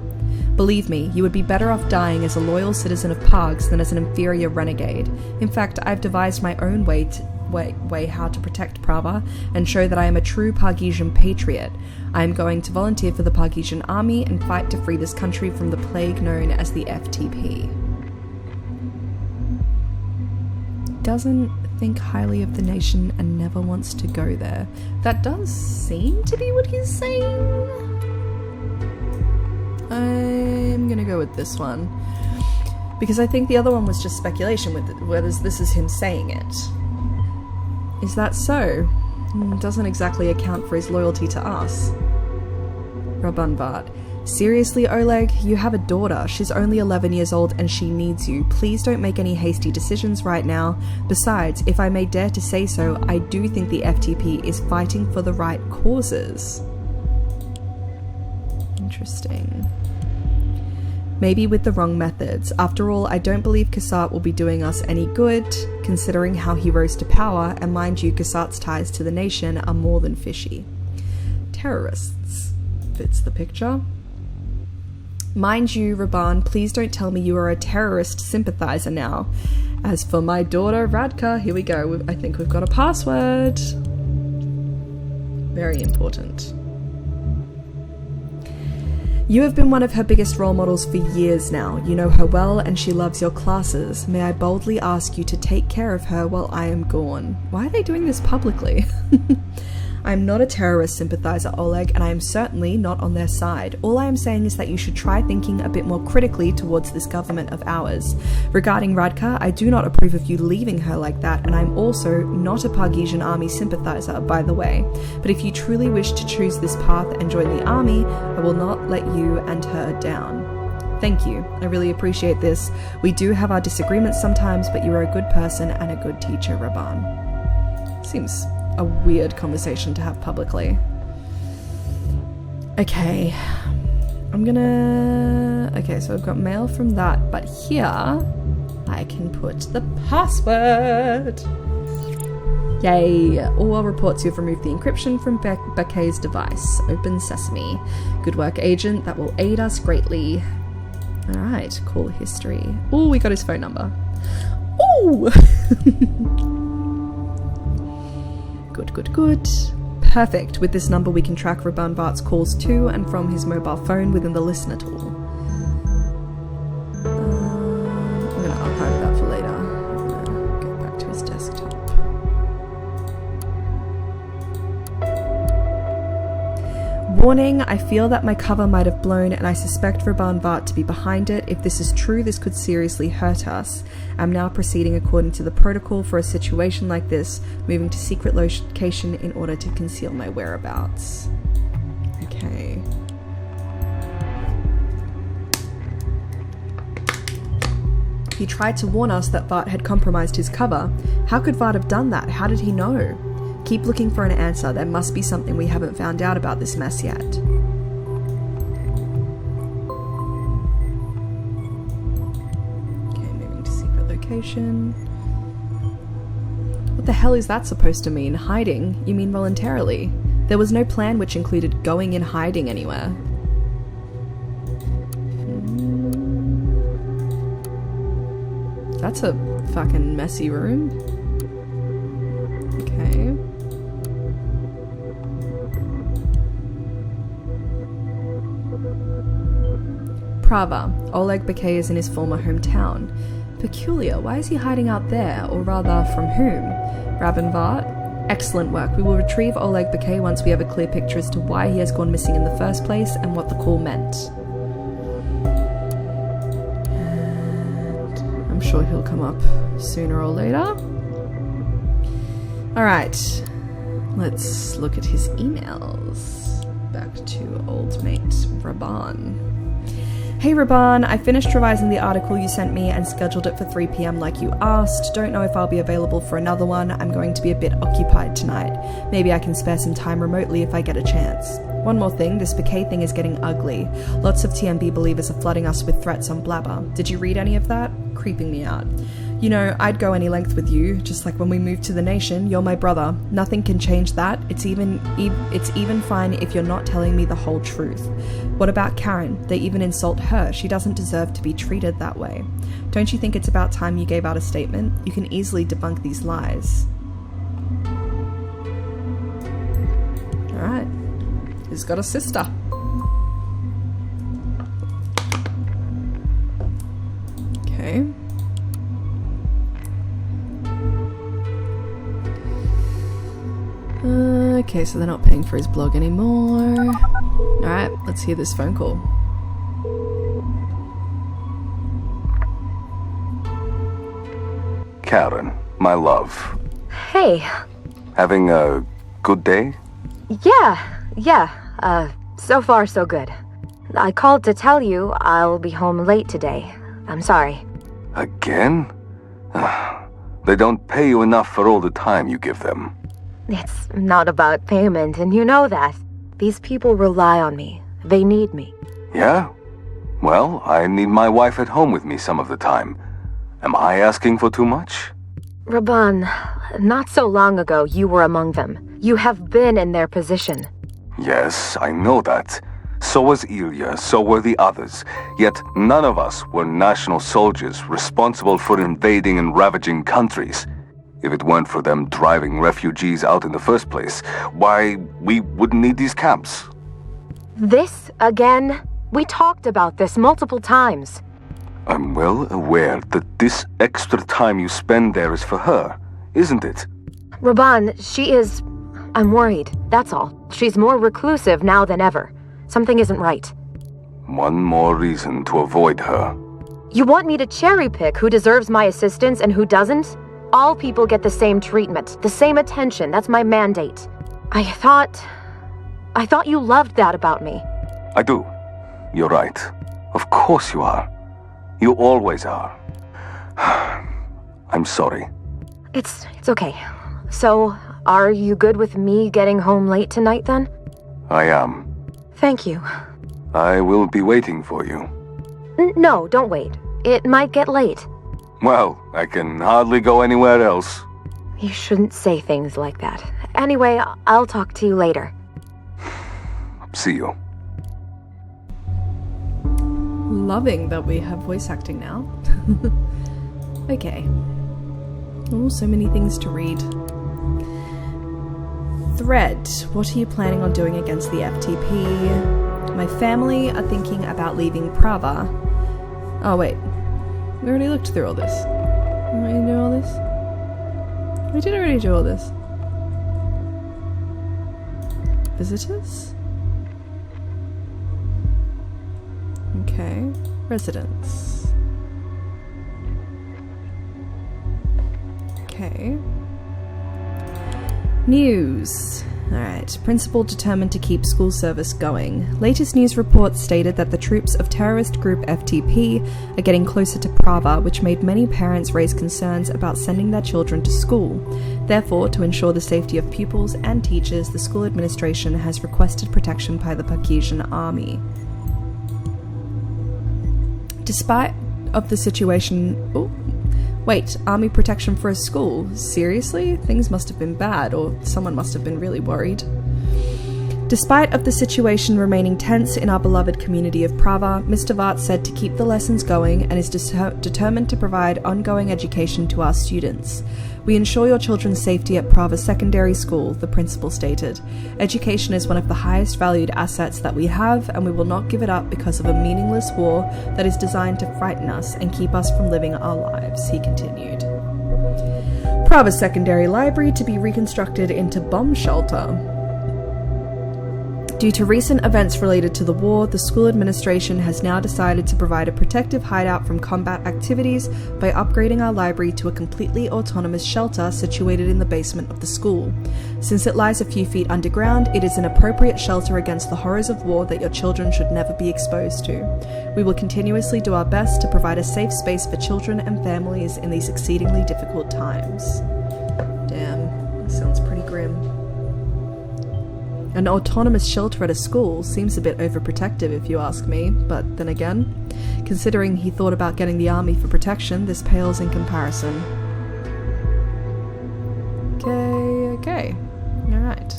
Believe me, you would be better off dying as a loyal citizen of Pargs than as an inferior renegade. In fact, I've devised my own way how to protect Prava and show that I am a true Pargesian patriot. I am going to volunteer for the Pargesian army and fight to free this country from the plague known as the FTP. Doesn't think highly of the nation and never wants to go there. That does seem to be what he's saying. I'm gonna go with this one because I think the other one was just speculation with it, whereas this is him saying it. Is that so? Doesn't exactly account for his loyalty to us. Rabunvat. Seriously, Oleg, you have a daughter. She's only 11 years old and she needs you. Please don't make any hasty decisions right now. Besides, if I may dare to say so, I do think the FTP is fighting for the right causes. Interesting. Maybe with the wrong methods. After all, I don't believe Kasat will be doing us any good, considering how he rose to power, and mind you, Kasat's ties to the nation are more than fishy. Terrorists. Fits the picture. Mind you, Raban, please don't tell me you are a terrorist sympathizer now. As for my daughter, Radka, here we go. I think we've got a password. Very important. You have been one of her biggest role models for years now. You know her well and she loves your classes. May I boldly ask you to take care of her while I am gone? Why are they doing this publicly? I am not a terrorist sympathizer, Oleg, and I am certainly not on their side. All I am saying is that you should try thinking a bit more critically towards this government of ours. Regarding Radka, I do not approve of you leaving her like that, and I am also not a Pargesian army sympathizer, by the way. But if you truly wish to choose this path and join the army, I will not let you and her down. Thank you. I really appreciate this. We do have our disagreements sometimes, but you are a good person and a good teacher, Raban. Seems a weird conversation to have publicly. Okay. Okay, so I've got mail from that, but here I can put the password. Yay. Orwell reports you've removed the encryption from Bakay's device. Open sesame. Good work, agent. That will aid us greatly. Alright, call history. Oh, we got his phone number. Ooh! Good. Perfect. With this number we can track Rabanvart's calls to and from his mobile phone within the listener tool. I'm going to archive that for later. I'm going to go back to his desktop. Warning, I feel that my cover might have blown and I suspect Rabanvart to be behind it. If this is true, this could seriously hurt us. I'm now proceeding according to the protocol for a situation like this, moving to secret location in order to conceal my whereabouts. Okay. He tried to warn us that Vart had compromised his cover. How could Vart have done that? How did he know? Keep looking for an answer. There must be something we haven't found out about this mess yet. Okay, moving to secret location. What the hell is that supposed to mean? Hiding? You mean voluntarily? There was no plan which included going in hiding anywhere. That's a fucking messy room. Okay. Prava. Oleg Bakay is in his former hometown. Peculiar. Why is he hiding out there? Or rather, from whom? Rabanvart? Excellent work. We will retrieve Oleg Bakay once we have a clear picture as to why he has gone missing in the first place and what the call meant. And I'm sure he'll come up sooner or later. Alright. Let's look at his emails. back to old mate Raban. Hey Raban, I finished revising the article you sent me and scheduled it for 3 p.m. like you asked. Don't know if I'll be available for another one. I'm going to be a bit occupied tonight. Maybe I can spare some time remotely if I get a chance. One more thing, this bouquet thing is getting ugly. Lots of TMB believers are flooding us with threats on Blabber. Did you read any of that? Creeping me out. You know, I'd go any length with you, just like when we moved to the nation. You're my brother. Nothing can change that. It's even fine if you're not telling me the whole truth. What about Karen? They even insult her. She doesn't deserve to be treated that way. Don't you think it's about time you gave out a statement? You can easily debunk these lies. Alright. He's got a sister. Okay. Okay, so they're not paying for his blog anymore. Alright, let's hear this phone call. Karen, my love. Hey. Having a good day? Yeah. So far so good. I called to tell you I'll be home late today. I'm sorry. Again? They don't pay you enough for all the time you give them. It's not about payment, and you know that. These people rely on me. They need me. Yeah? Well, I need my wife at home with me some of the time. Am I asking for too much? Raban, not so long ago you were among them. You have been in their position. Yes, I know that. So was Ilya, so were the others. Yet none of us were national soldiers responsible for invading and ravaging countries. If it weren't for them driving refugees out in the first place, why, we wouldn't need these camps. This again? We talked about this multiple times. I'm well aware that this extra time you spend there is for her, isn't it? Raban, she is... I'm worried, that's all. She's more reclusive now than ever. Something isn't right. One more reason to avoid her. You want me to cherry pick who deserves my assistance and who doesn't? All people get the same treatment, the same attention. That's my mandate. I thought you loved that about me. I do. You're right. Of course you are. You always are. I'm sorry. It's okay. So, are you good with me getting home late tonight then? I am. Thank you. I will be waiting for you. No, don't wait. It might get late. Well, I can hardly go anywhere else. You shouldn't say things like that. Anyway, I'll talk to you later. See you. Loving that we have voice acting now. Okay. Oh, so many things to read. Thread. What are you planning on doing against the FTP? My family are thinking about leaving Prava. Oh, wait. We already looked through all this. Didn't we do all this? We did already do all this. Visitors? Okay. Residents. Okay. News. Alright. Principal determined to keep school service going. Latest news reports stated that the troops of terrorist group FTP are getting closer to Prava, which made many parents raise concerns about sending their children to school. Therefore, to ensure the safety of pupils and teachers, the school administration has requested protection by the Pakistan army. Despite of the situation... Oh, wait, army protection for a school? Seriously? Things must have been bad, or someone must have been really worried. Despite of the situation remaining tense in our beloved community of Prava, Mr. Vart said to keep the lessons going and is determined to provide ongoing education to our students. We ensure your children's safety at Prava Secondary School, the principal stated. Education is one of the highest valued assets that we have, and we will not give it up because of a meaningless war that is designed to frighten us and keep us from living our lives, he continued. Prava Secondary Library to be reconstructed into bomb shelter. Due to recent events related to the war, the school administration has now decided to provide a protective hideout from combat activities by upgrading our library to a completely autonomous shelter situated in the basement of the school. Since it lies a few feet underground, it is an appropriate shelter against the horrors of war that your children should never be exposed to. We will continuously do our best to provide a safe space for children and families in these exceedingly difficult times. Damn, that sounds pretty grim. An autonomous shelter at a school seems a bit overprotective if you ask me, but then again, considering he thought about getting the army for protection, this pales in comparison. Okay. Alright.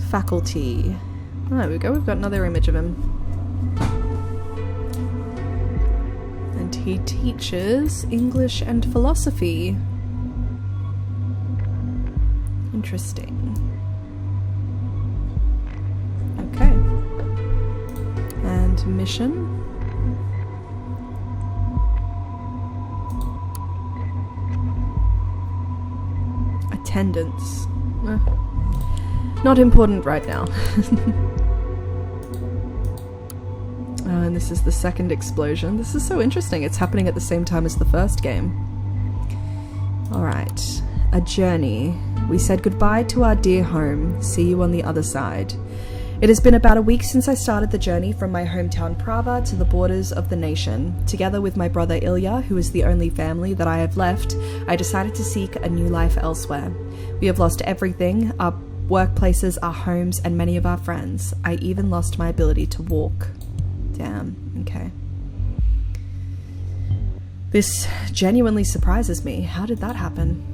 Faculty. Oh, there we go, we've got another image of him. And he teaches English and philosophy. Interesting. Okay. And mission. Attendance. Not important right now. And this is the second explosion. This is so interesting. It's happening at the same time as the first game. Alright. A journey. We said goodbye to our dear home. See you on the other side. It has been about a week since I started the journey from my hometown Prava to the borders of the nation. Together with my brother Ilya, who is the only family that I have left, I decided to seek a new life elsewhere. We have lost everything, our workplaces, our homes, and many of our friends. I even lost my ability to walk. Damn, okay. This genuinely surprises me. How did that happen?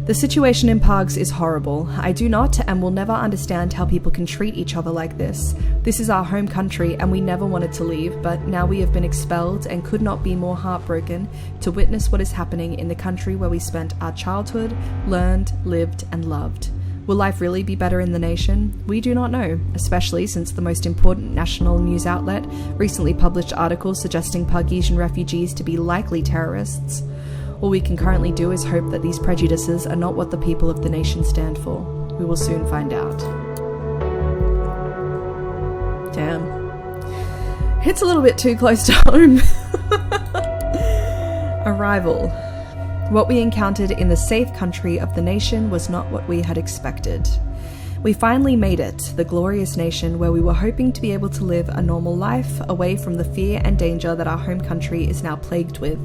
The situation in Pargs is horrible. I do not and will never understand how people can treat each other like this. This is our home country and we never wanted to leave, but now we have been expelled and could not be more heartbroken to witness what is happening in the country where we spent our childhood, learned, lived, and loved. Will life really be better in the nation? We do not know, especially since the most important national news outlet recently published articles suggesting Pargesian refugees to be likely terrorists. All we can currently do is hope that these prejudices are not what the people of the nation stand for. We will soon find out. Damn. It's a little bit too close to home. Arrival. What we encountered in the safe country of the nation was not what we had expected. We finally made it, the glorious nation where we were hoping to be able to live a normal life away from the fear and danger that our home country is now plagued with.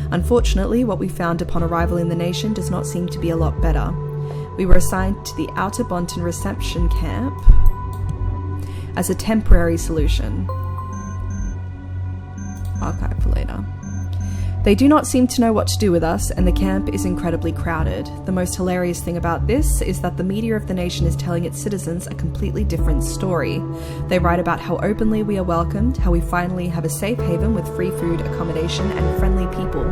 Unfortunately, what we found upon arrival in the nation does not seem to be a lot better. We were assigned to the Outer Bonton reception camp as a temporary solution. Archive for later. They do not seem to know what to do with us, and the camp is incredibly crowded. The most hilarious thing about this is that the media of the nation is telling its citizens a completely different story. They write about how openly we are welcomed, how we finally have a safe haven with free food, accommodation, and friendly people.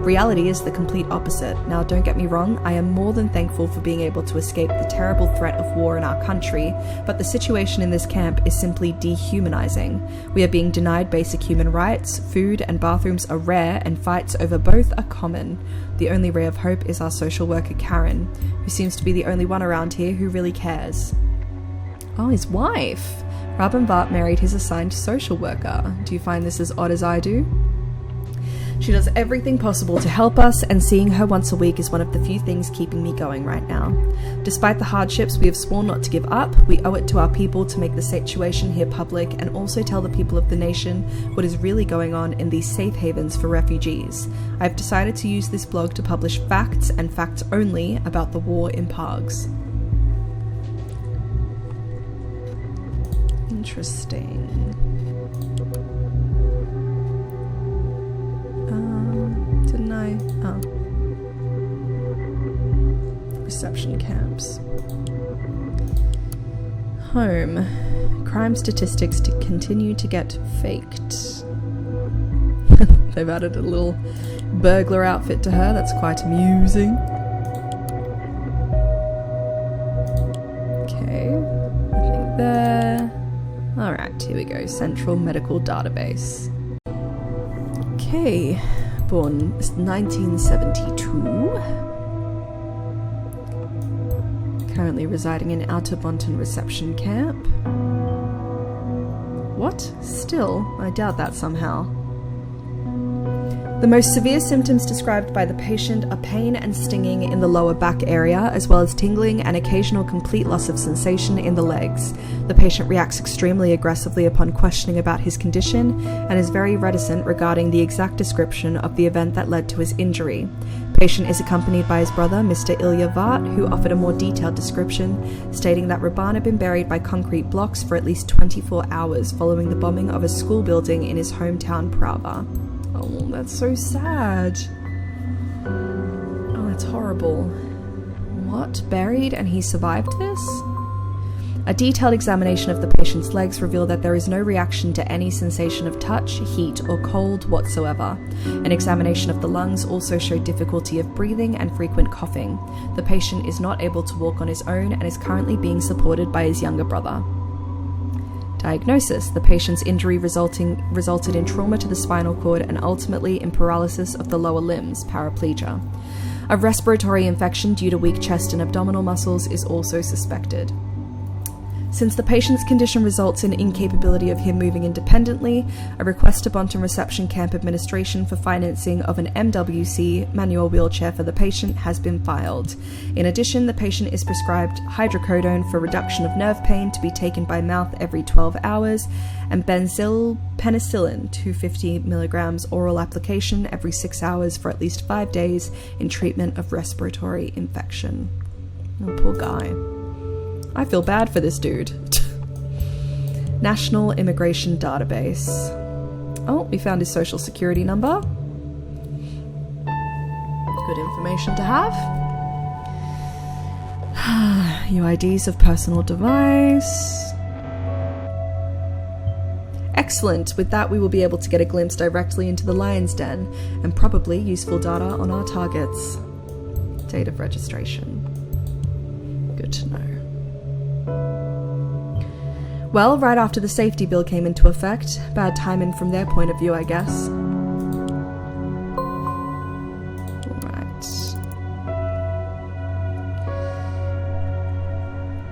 Reality is the complete opposite. Now, don't get me wrong, I am more than thankful for being able to escape the terrible threat of war in our country, but the situation in this camp is simply dehumanizing. We are being denied basic human rights, food and bathrooms are rare, and fights over both are common. The only ray of hope is our social worker Karen, who seems to be the only one around here who really cares. Oh, his wife! Rabin Vart married his assigned social worker. Do you find this as odd as I do? She does everything possible to help us, and seeing her once a week is one of the few things keeping me going right now. Despite the hardships we have sworn not to give up, we owe it to our people to make the situation here public and also tell the people of the nation what is really going on in these safe havens for refugees. I've decided to use this blog to publish facts and facts only about the war in Pargs. Interesting. Didn't I? Oh. Reception camps. Home. Crime statistics to continue to get faked. They've added a little burglar outfit to her. That's quite amusing. Okay. I think there. Alright, here we go. Central Medical Database. Okay. Born 1972. Currently residing in Outer Bonton Reception Camp. What? Still? I doubt that somehow. The most severe symptoms described by the patient are pain and stinging in the lower back area, as well as tingling and occasional complete loss of sensation in the legs. The patient reacts extremely aggressively upon questioning about his condition and is very reticent regarding the exact description of the event that led to his injury. Patient is accompanied by his brother, Mr. Ilya Vart, who offered a more detailed description, stating that Raban had been buried by concrete blocks for at least 24 hours following the bombing of a school building in his hometown, Prava. Oh, that's so sad. Oh, that's horrible. What? Buried and he survived this? A detailed examination of the patient's legs revealed that there is no reaction to any sensation of touch, heat, or cold whatsoever. An examination of the lungs also showed difficulty of breathing and frequent coughing. The patient is not able to walk on his own and is currently being supported by his younger brother. Diagnosis: the patient's injury resulted in trauma to the spinal cord and ultimately in paralysis of the lower limbs, paraplegia. A respiratory infection due to weak chest and abdominal muscles is also suspected. Since the patient's condition results in incapability of him moving independently, a request to Bonton Reception Camp Administration for financing of an MWC manual wheelchair for the patient has been filed. In addition, the patient is prescribed hydrocodone for reduction of nerve pain to be taken by mouth every 12 hours and benzyl penicillin 250 milligrams oral application every 6 hours for at least 5 days in treatment of respiratory infection. Oh, poor guy. I feel bad for this dude. National Immigration Database. Oh, we found his social security number. Good information to have. UIDs of personal device. Excellent. With that, we will be able to get a glimpse directly into the lion's den and probably useful data on our targets. Date of registration. Good to know. Well, right after the safety bill came into effect. Bad timing from their point of view, I guess. Alright.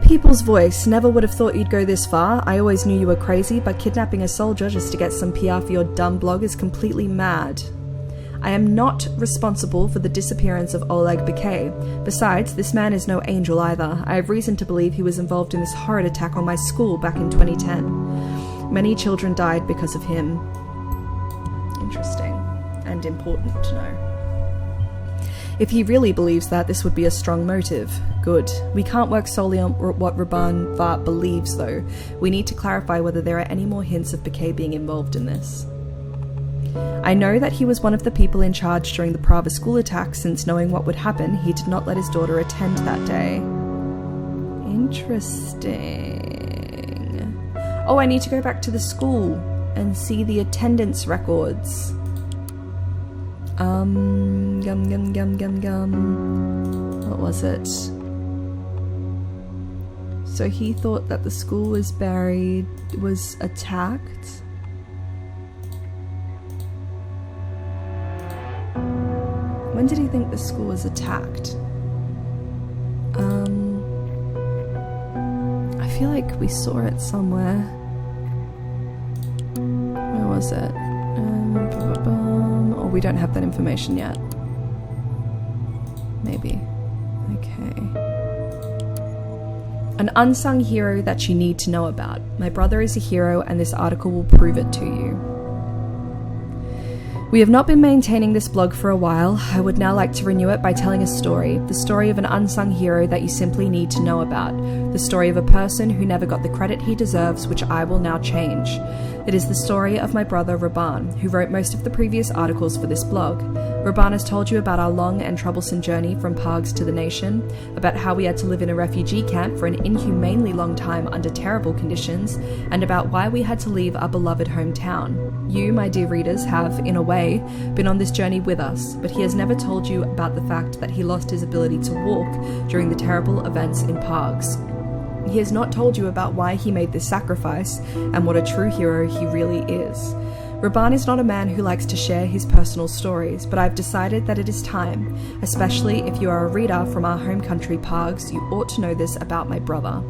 People's Voice. Never would have thought you'd go this far. I always knew you were crazy, but kidnapping a soldier just to get some PR for your dumb blog is completely mad. I am not responsible for the disappearance of Oleg Bakay. Besides, this man is no angel either. I have reason to believe he was involved in this horrid attack on my school back in 2010. Many children died because of him. Interesting. And important to know. If he really believes that, this would be a strong motive. Good. We can't work solely on what Raban Vart believes, though. We need to clarify whether there are any more hints of Bakay being involved in this. I know that he was one of the people in charge during the Prava school attack, since knowing what would happen, he did not let his daughter attend that day. Interesting. Oh, I need to go back to the school and see the attendance records. What was it? So he thought that the school was attacked. When did he think the school was attacked? I feel like we saw it somewhere. Where was it? Oh, we don't have that information yet. Maybe. Okay. An unsung hero that you need to know about. My brother is a hero, and this article will prove it to you. We have not been maintaining this blog for a while. I would now like to renew it by telling a story. The story of an unsung hero that you simply need to know about. The story of a person who never got the credit he deserves, which I will now change. It is the story of my brother Raban, who wrote most of the previous articles for this blog. Raban has told you about our long and troublesome journey from Pargs to the nation, about how we had to live in a refugee camp for an inhumanely long time under terrible conditions, and about why we had to leave our beloved hometown. You, my dear readers, have, in a way, been on this journey with us, but he has never told you about the fact that he lost his ability to walk during the terrible events in Pargs. He has not told you about why he made this sacrifice and what a true hero he really is. Raban is not a man who likes to share his personal stories, but I've decided that it is time, especially if you are a reader from our home country Pargs, you ought to know this about my brother.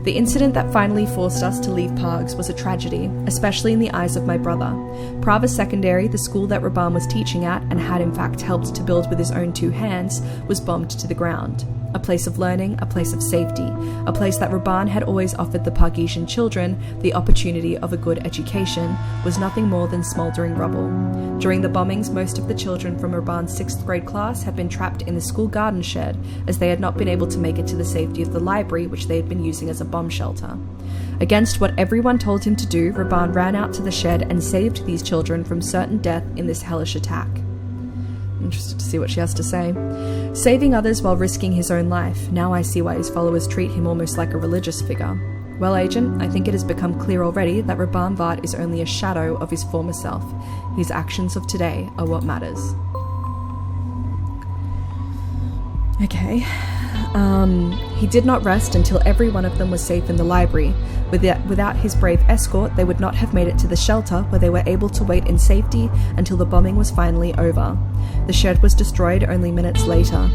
The incident that finally forced us to leave Pargs was a tragedy, especially in the eyes of my brother. Prava Secondary, the school that Raban was teaching at and had in fact helped to build with his own 2 hands, was bombed to the ground. A place of learning, a place of safety, a place that Raban had always offered the Pargesian children the opportunity of a good education, was nothing more than smouldering rubble. During the bombings, most of the children from Raban's 6th grade class had been trapped in the school garden shed, as they had not been able to make it to the safety of the library, which they had been using as a bomb shelter. Against what everyone told him to do, Raban ran out to the shed and saved these children from certain death in this hellish attack. Interested to see what she has to say. Saving others while risking his own life. Now I see why his followers treat him almost like a religious figure. Well, Agent, I think it has become clear already that Raban Vart is only a shadow of his former self. His actions of today are what matters. Okay. He did not rest until every one of them was safe in the library. Without his brave escort, they would not have made it to the shelter, where they were able to wait in safety until the bombing was finally over. The shed was destroyed only minutes later.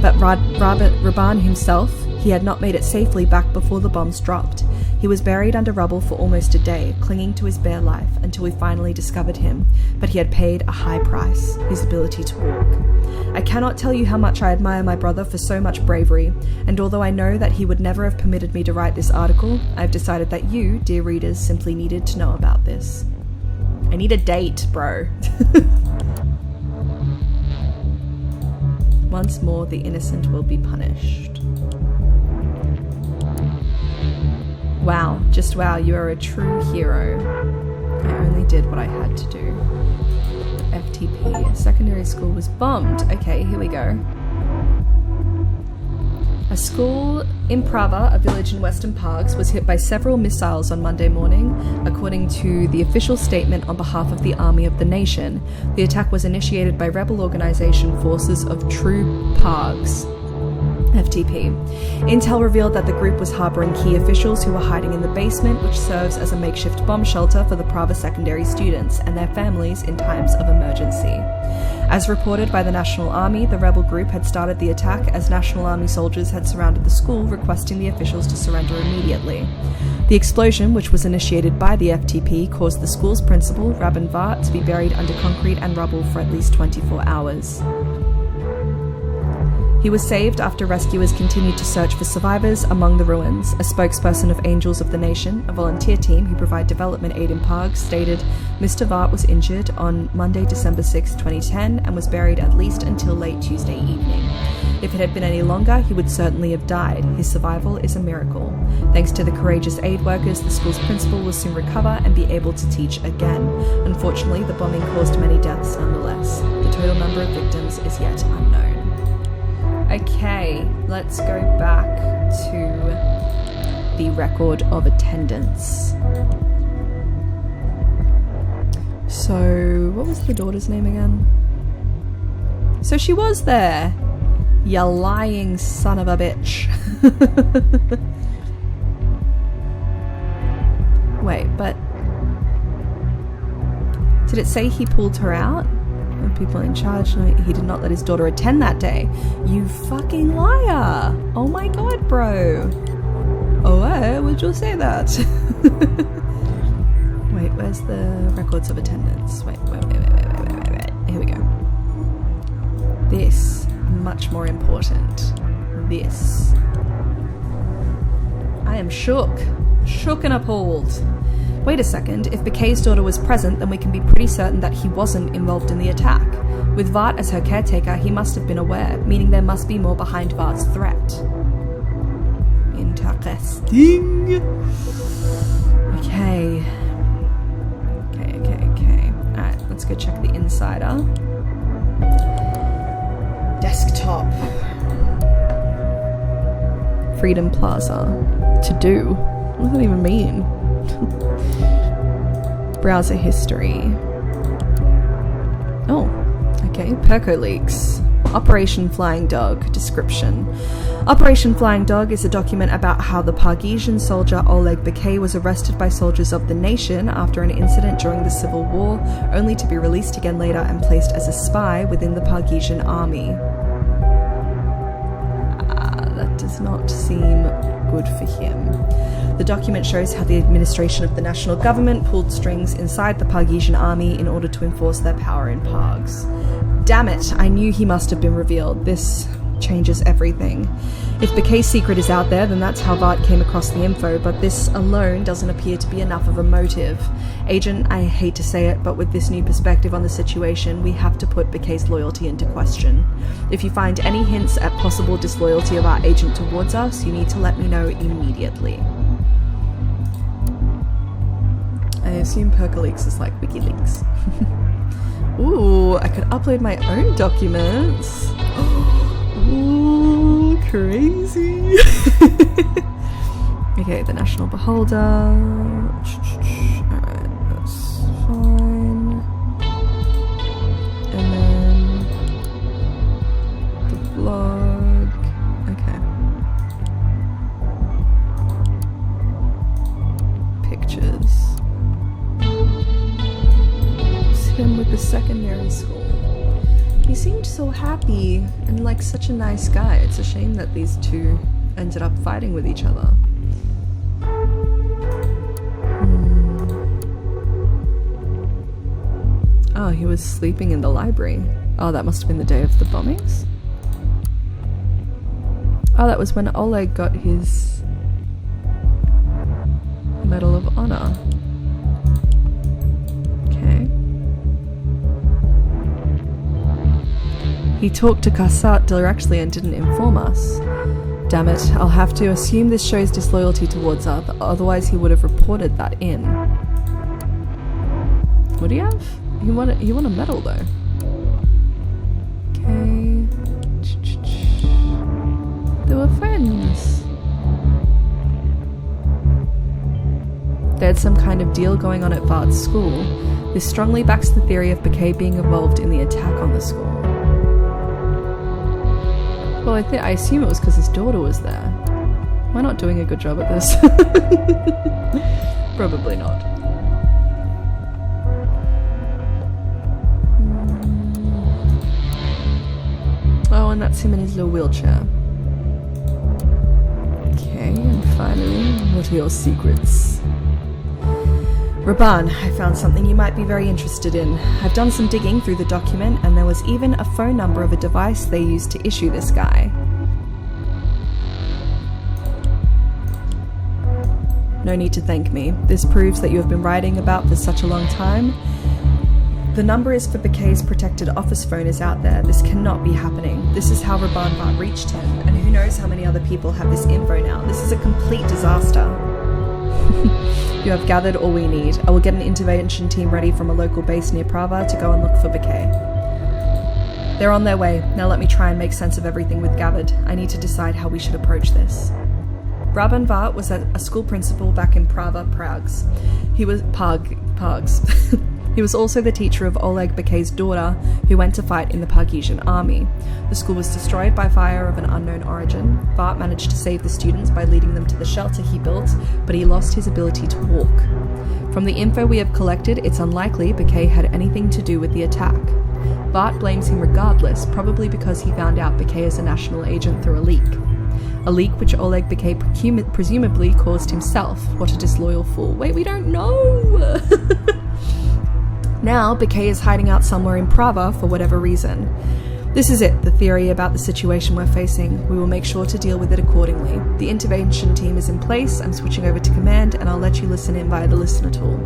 But Raban himself, he had not made it safely back before the bombs dropped. He was buried under rubble for almost a day, clinging to his bare life until we finally discovered him. But he had paid a high price, his ability to walk. I cannot tell you how much I admire my brother for so much bravery, and although I know that he would never have permitted me to write this article, I've decided that you, dear readers, simply needed to know about this. I need a date, bro. Once more, the innocent will be punished. Wow, just wow, you are a true hero. I only did what I had to do. FTP, a secondary school was bombed. Okay, here we go. A school in Prava, a village in Western Pargs, was hit by several missiles on Monday morning, according to the official statement on behalf of the Army of the Nation. The attack was initiated by rebel organization Forces of True Pargs. FTP. Intel revealed that the group was harboring key officials who were hiding in the basement, which serves as a makeshift bomb shelter for the Prava secondary students and their families in times of emergency. As reported by the National Army, the rebel group had started the attack as National Army soldiers had surrounded the school, requesting the officials to surrender immediately. The explosion, which was initiated by the FTP, caused the school's principal, Raban Vart, to be buried under concrete and rubble for at least 24 hours. He was saved after rescuers continued to search for survivors among the ruins. A spokesperson of Angels of the Nation, a volunteer team who provide development aid in Pargs, stated, Mr. Vart was injured on Monday, December 6, 2010, and was buried at least until late Tuesday evening. If it had been any longer, he would certainly have died. His survival is a miracle. Thanks to the courageous aid workers, the school's principal will soon recover and be able to teach again. Unfortunately, the bombing caused many deaths nonetheless. The total number of victims is yet unknown. Okay, let's go back to the record of attendance. So, what was the daughter's name again? So she was there. You lying son of a bitch. Wait, but did it say he pulled her out? People in charge, no, he did not let his daughter attend that day. You fucking liar. Oh my god, bro. Oh, why would you say that? Wait, where's the records of attendance? Wait. Here we go. This, much more important. This. I am shook and appalled. Wait a second, if Bakay's daughter was present, then we can be pretty certain that he wasn't involved in the attack. With Vart as her caretaker, he must have been aware, meaning there must be more behind Vart's threat. Interesting. Okay. Alright, let's go check the insider. Desktop. Freedom Plaza. To do. What does that even mean? Browser history. Oh, okay. Perco leaks. Operation Flying Dog. Description. Operation Flying Dog is a document about how the Pargesian soldier Oleg Bakay was arrested by soldiers of the nation after an incident during the Civil War, only to be released again later and placed as a spy within the Pargesian army. That does not seem good for him. The document shows how the administration of the national government pulled strings inside the Pargesian army in order to enforce their power in Pargs. Damn it, I knew he must have been revealed. This changes everything. If Bakay's secret is out there, then that's how Vart came across the info, but this alone doesn't appear to be enough of a motive. Agent, I hate to say it, but with this new perspective on the situation, we have to put Bakay's loyalty into question. If you find any hints at possible disloyalty of our agent towards us, you need to let me know immediately. I assume Percoleaks is like WikiLeaks. Ooh, I could upload my own documents. Ooh, crazy. Okay, the National Beholder. Alright, that's fine. And then the blog. Okay. Pictures. It's him with the secondary school. He seemed so happy and like such a nice guy. It's a shame that these two ended up fighting with each other. Oh, he was sleeping in the library. Oh, that must have been the day of the bombings? Oh, that was when Oleg got his Medal of Honor. Okay. He talked to Kassat directly and didn't inform us. Damn it, I'll have to assume this shows disloyalty towards us, otherwise he would have reported that in. What do you have? You want a medal though. Okay. They were friends. They had some kind of deal going on at Vart's school. This strongly backs the theory of Bakay being involved in the attack on the school. Well, I assume it was because his daughter was there. Am I not doing a good job at this? Probably not. Oh, and that's him in his little wheelchair. Okay, and finally, what are your secrets? Raban, I found something you might be very interested in. I've done some digging through the document, and there was even a phone number of a device they used to issue this guy. No need to thank me. This proves that you have been writing about for such a long time. The number is for Bakay's protected office phone is out there. This cannot be happening. This is how Raban Vart reached him, and who knows how many other people have this info now. This is a complete disaster. You have gathered all we need. I will get an intervention team ready from a local base near Prava to go and look for Bakay. They're on their way. Now let me try and make sense of everything we've gathered. I need to decide how we should approach this. Raban Vart was a school principal back in Prava, Prags. He was Pargs. He was also the teacher of Oleg Bakay's daughter, who went to fight in the Pargesian army. The school was destroyed by fire of an unknown origin. Vart managed to save the students by leading them to the shelter he built, but he lost his ability to walk. From the info we have collected, it's unlikely Bakay had anything to do with the attack. Vart blames him regardless, probably because he found out Bakay is a national agent through a leak. A leak which Oleg Bakay presumably caused himself. What a disloyal fool. Wait, we don't know! Now, Bakay is hiding out somewhere in Prava for whatever reason. This is it, the theory about the situation we're facing. We will make sure to deal with it accordingly. The intervention team is in place, I'm switching over to command, and I'll let you listen in via the listener tool.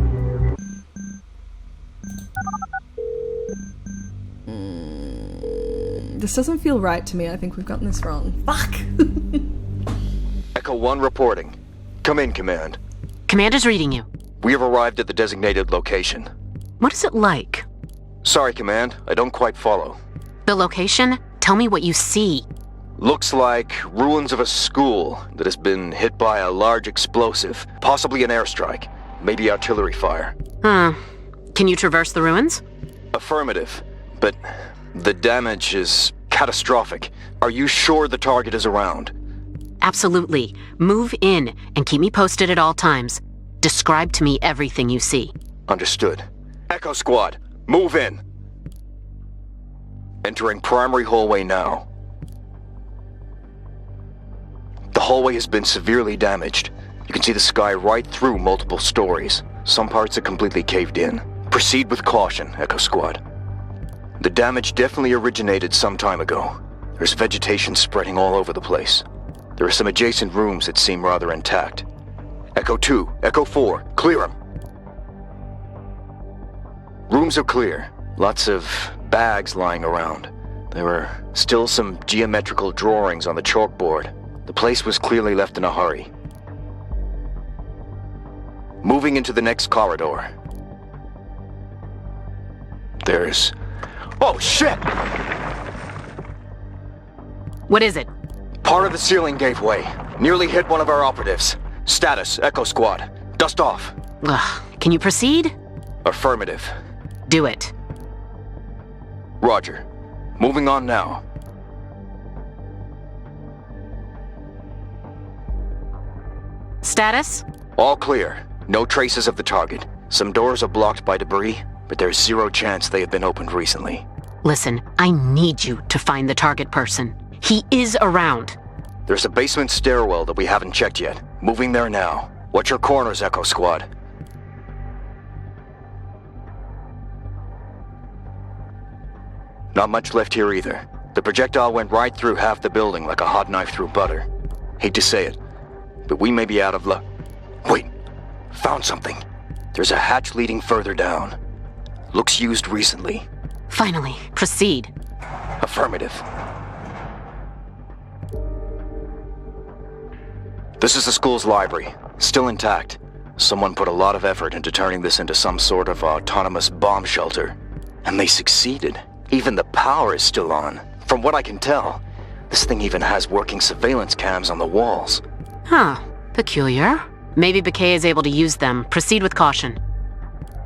This doesn't feel right to me. I think we've gotten this wrong. Fuck! Echo 1 reporting. Come in, Command. Command is reading you. We have arrived at the designated location. What is it like? Sorry, Command. I don't quite follow. The location? Tell me what you see. Looks like ruins of a school that has been hit by a large explosive. Possibly an airstrike. Maybe artillery fire. Can you traverse the ruins? Affirmative. But the damage is catastrophic. Are you sure the target is around? Absolutely. Move in and keep me posted at all times. Describe to me everything you see. Understood. Echo Squad, move in. Entering primary hallway now. The hallway has been severely damaged. You can see the sky right through multiple stories. Some parts are completely caved in. Proceed with caution, Echo Squad. The damage definitely originated some time ago. There's vegetation spreading all over the place. There are some adjacent rooms that seem rather intact. Echo 2, Echo 4, clear them. Rooms are clear. Lots of bags lying around. There were still some geometrical drawings on the chalkboard. The place was clearly left in a hurry. Moving into the next corridor. There's... Oh, shit! What is it? Part of the ceiling gave way. Nearly hit one of our operatives. Status, Echo Squad. Dust off. Ugh. Can you proceed? Affirmative. Do it. Roger. Moving on now. Status? All clear. No traces of the target. Some doors are blocked by debris, but there's zero chance they have been opened recently. Listen, I need you to find the target person. He is around. There's a basement stairwell that we haven't checked yet. Moving there now. Watch your corners, Echo Squad. Not much left here either. The projectile went right through half the building like a hot knife through butter. Hate to say it, but we may be out of luck. Wait, found something. There's a hatch leading further down. Looks used recently. Finally, proceed. Affirmative. This is the school's library, still intact. Someone put a lot of effort into turning this into some sort of autonomous bomb shelter. And they succeeded. Even the power is still on. From what I can tell, this thing even has working surveillance cams on the walls. Huh. Peculiar. Maybe Bakay is able to use them. Proceed with caution.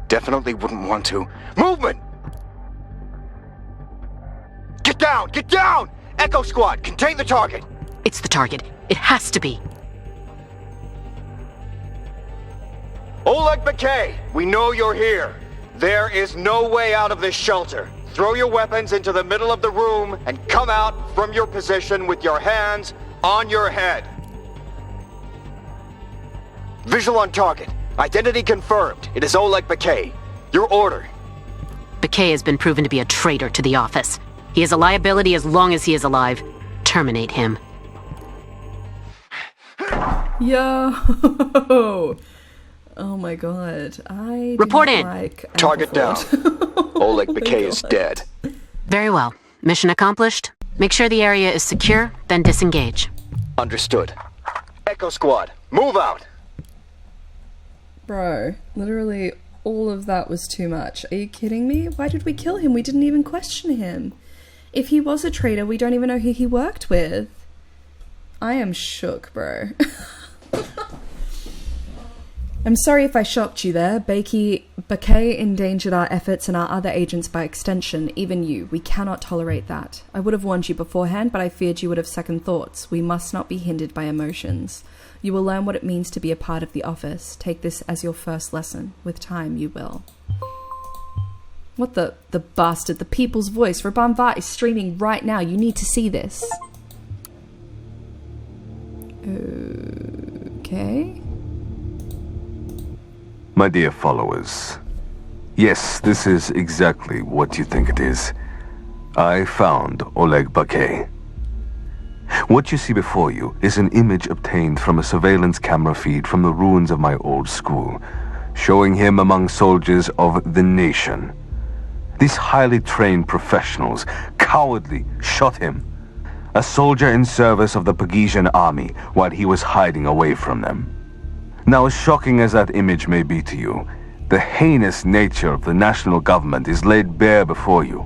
Definitely wouldn't want to. Movement! Get down! Get down! Echo Squad, contain the target! It's the target. It has to be. Oleg Bakay, we know you're here. There is no way out of this shelter. Throw your weapons into the middle of the room and come out from your position with your hands on your head. Visual on target. Identity confirmed. It is Oleg Bakay. Your order. Bakay has been proven to be a traitor to the office. He is a liability as long as he is alive. Terminate him. Yo! Oh my god. I Report in. Target down. Oleg Bakay is dead. Very well. Mission accomplished. Make sure the area is secure, then disengage. Understood. Echo Squad, move out! Bro, literally all of that was too much. Are you kidding me? Why did we kill him? We didn't even question him. If he was a traitor, we don't even know who he worked with. I am shook, bro. I'm sorry if I shocked you there. Bakay endangered our efforts and our other agents by extension, even you. We cannot tolerate that. I would have warned you beforehand, but I feared you would have second thoughts. We must not be hindered by emotions. You will learn what it means to be a part of the office. Take this as your first lesson. With time, you will. What the bastard? The people's voice. Rabanvar is streaming right now. You need to see this. Okay. My dear followers, yes, this is exactly what you think it is. I found Oleg Bakay. What you see before you is an image obtained from a surveillance camera feed from the ruins of my old school, showing him among soldiers of the nation. These highly trained professionals cowardly shot him, a soldier in service of the Pagesian army while he was hiding away from them. Now, as shocking as that image may be to you, the heinous nature of the national government is laid bare before you.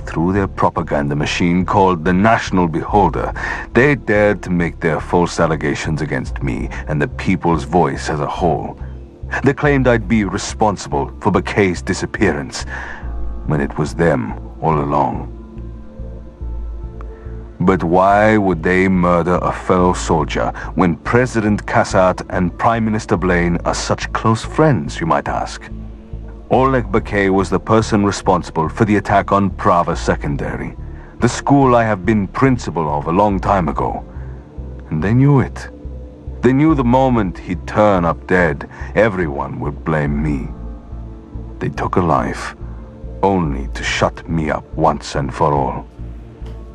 Through their propaganda machine called the National Beholder, they dared to make their false allegations against me and the people's voice as a whole. They claimed I'd be responsible for Bakay's disappearance, when it was them all along. But why would they murder a fellow soldier when President Kassat and Prime Minister Blaine are such close friends, you might ask? Oleg Bakay was the person responsible for the attack on Prava Secondary, the school I have been principal of a long time ago. And they knew it. They knew the moment he'd turn up dead, everyone would blame me. They took a life, only to shut me up once and for all.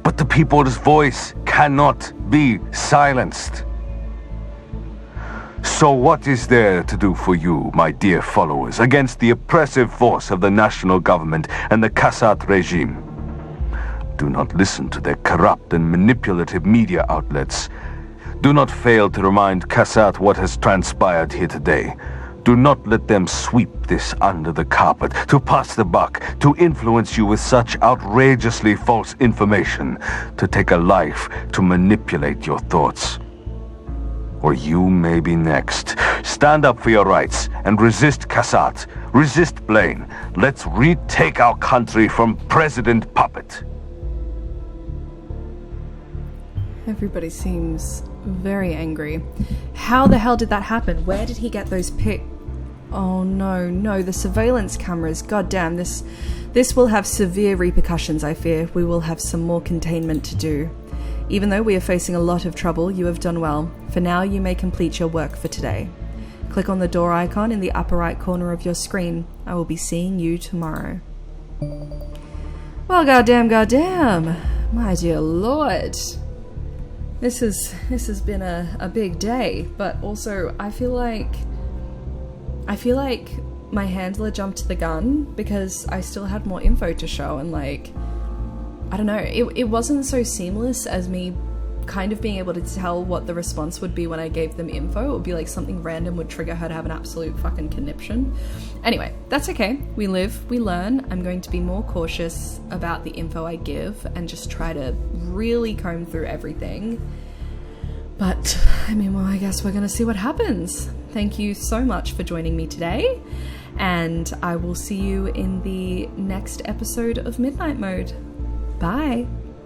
But the people's voice cannot be silenced. So what is there to do for you, my dear followers, against the oppressive force of the national government and the Kassat regime? Do not listen to their corrupt and manipulative media outlets. Do not fail to remind Kassat what has transpired here today. Do not let them sweep this under the carpet, to pass the buck, to influence you with such outrageously false information, to take a life to manipulate your thoughts. Or you may be next. Stand up for your rights and resist Kassat. Resist Blaine. Let's retake our country from President Puppet. Everybody seems very angry. How the hell did that happen? Where did he get those Oh no, the surveillance cameras. God damn, this will have severe repercussions, I fear. We will have some more containment to do. Even though we are facing a lot of trouble, you have done well. For now, you may complete your work for today. Click on the door icon in the upper right corner of your screen. I will be seeing you tomorrow. Well, goddamn, my dear lord. This has been a big day, but also I feel like my handler jumped the gun because I still had more info to show, and like, I don't know, it wasn't so seamless as me kind of being able to tell what the response would be when I gave them info. It would be like something random would trigger her to have an absolute fucking conniption. Anyway, that's okay. We live, we learn. I'm going to be more cautious about the info I give and just try to really comb through everything. But, I mean, well, I guess we're going to see what happens. Thank you so much for joining me today, and I will see you in the next episode of Midnight Mode. Bye!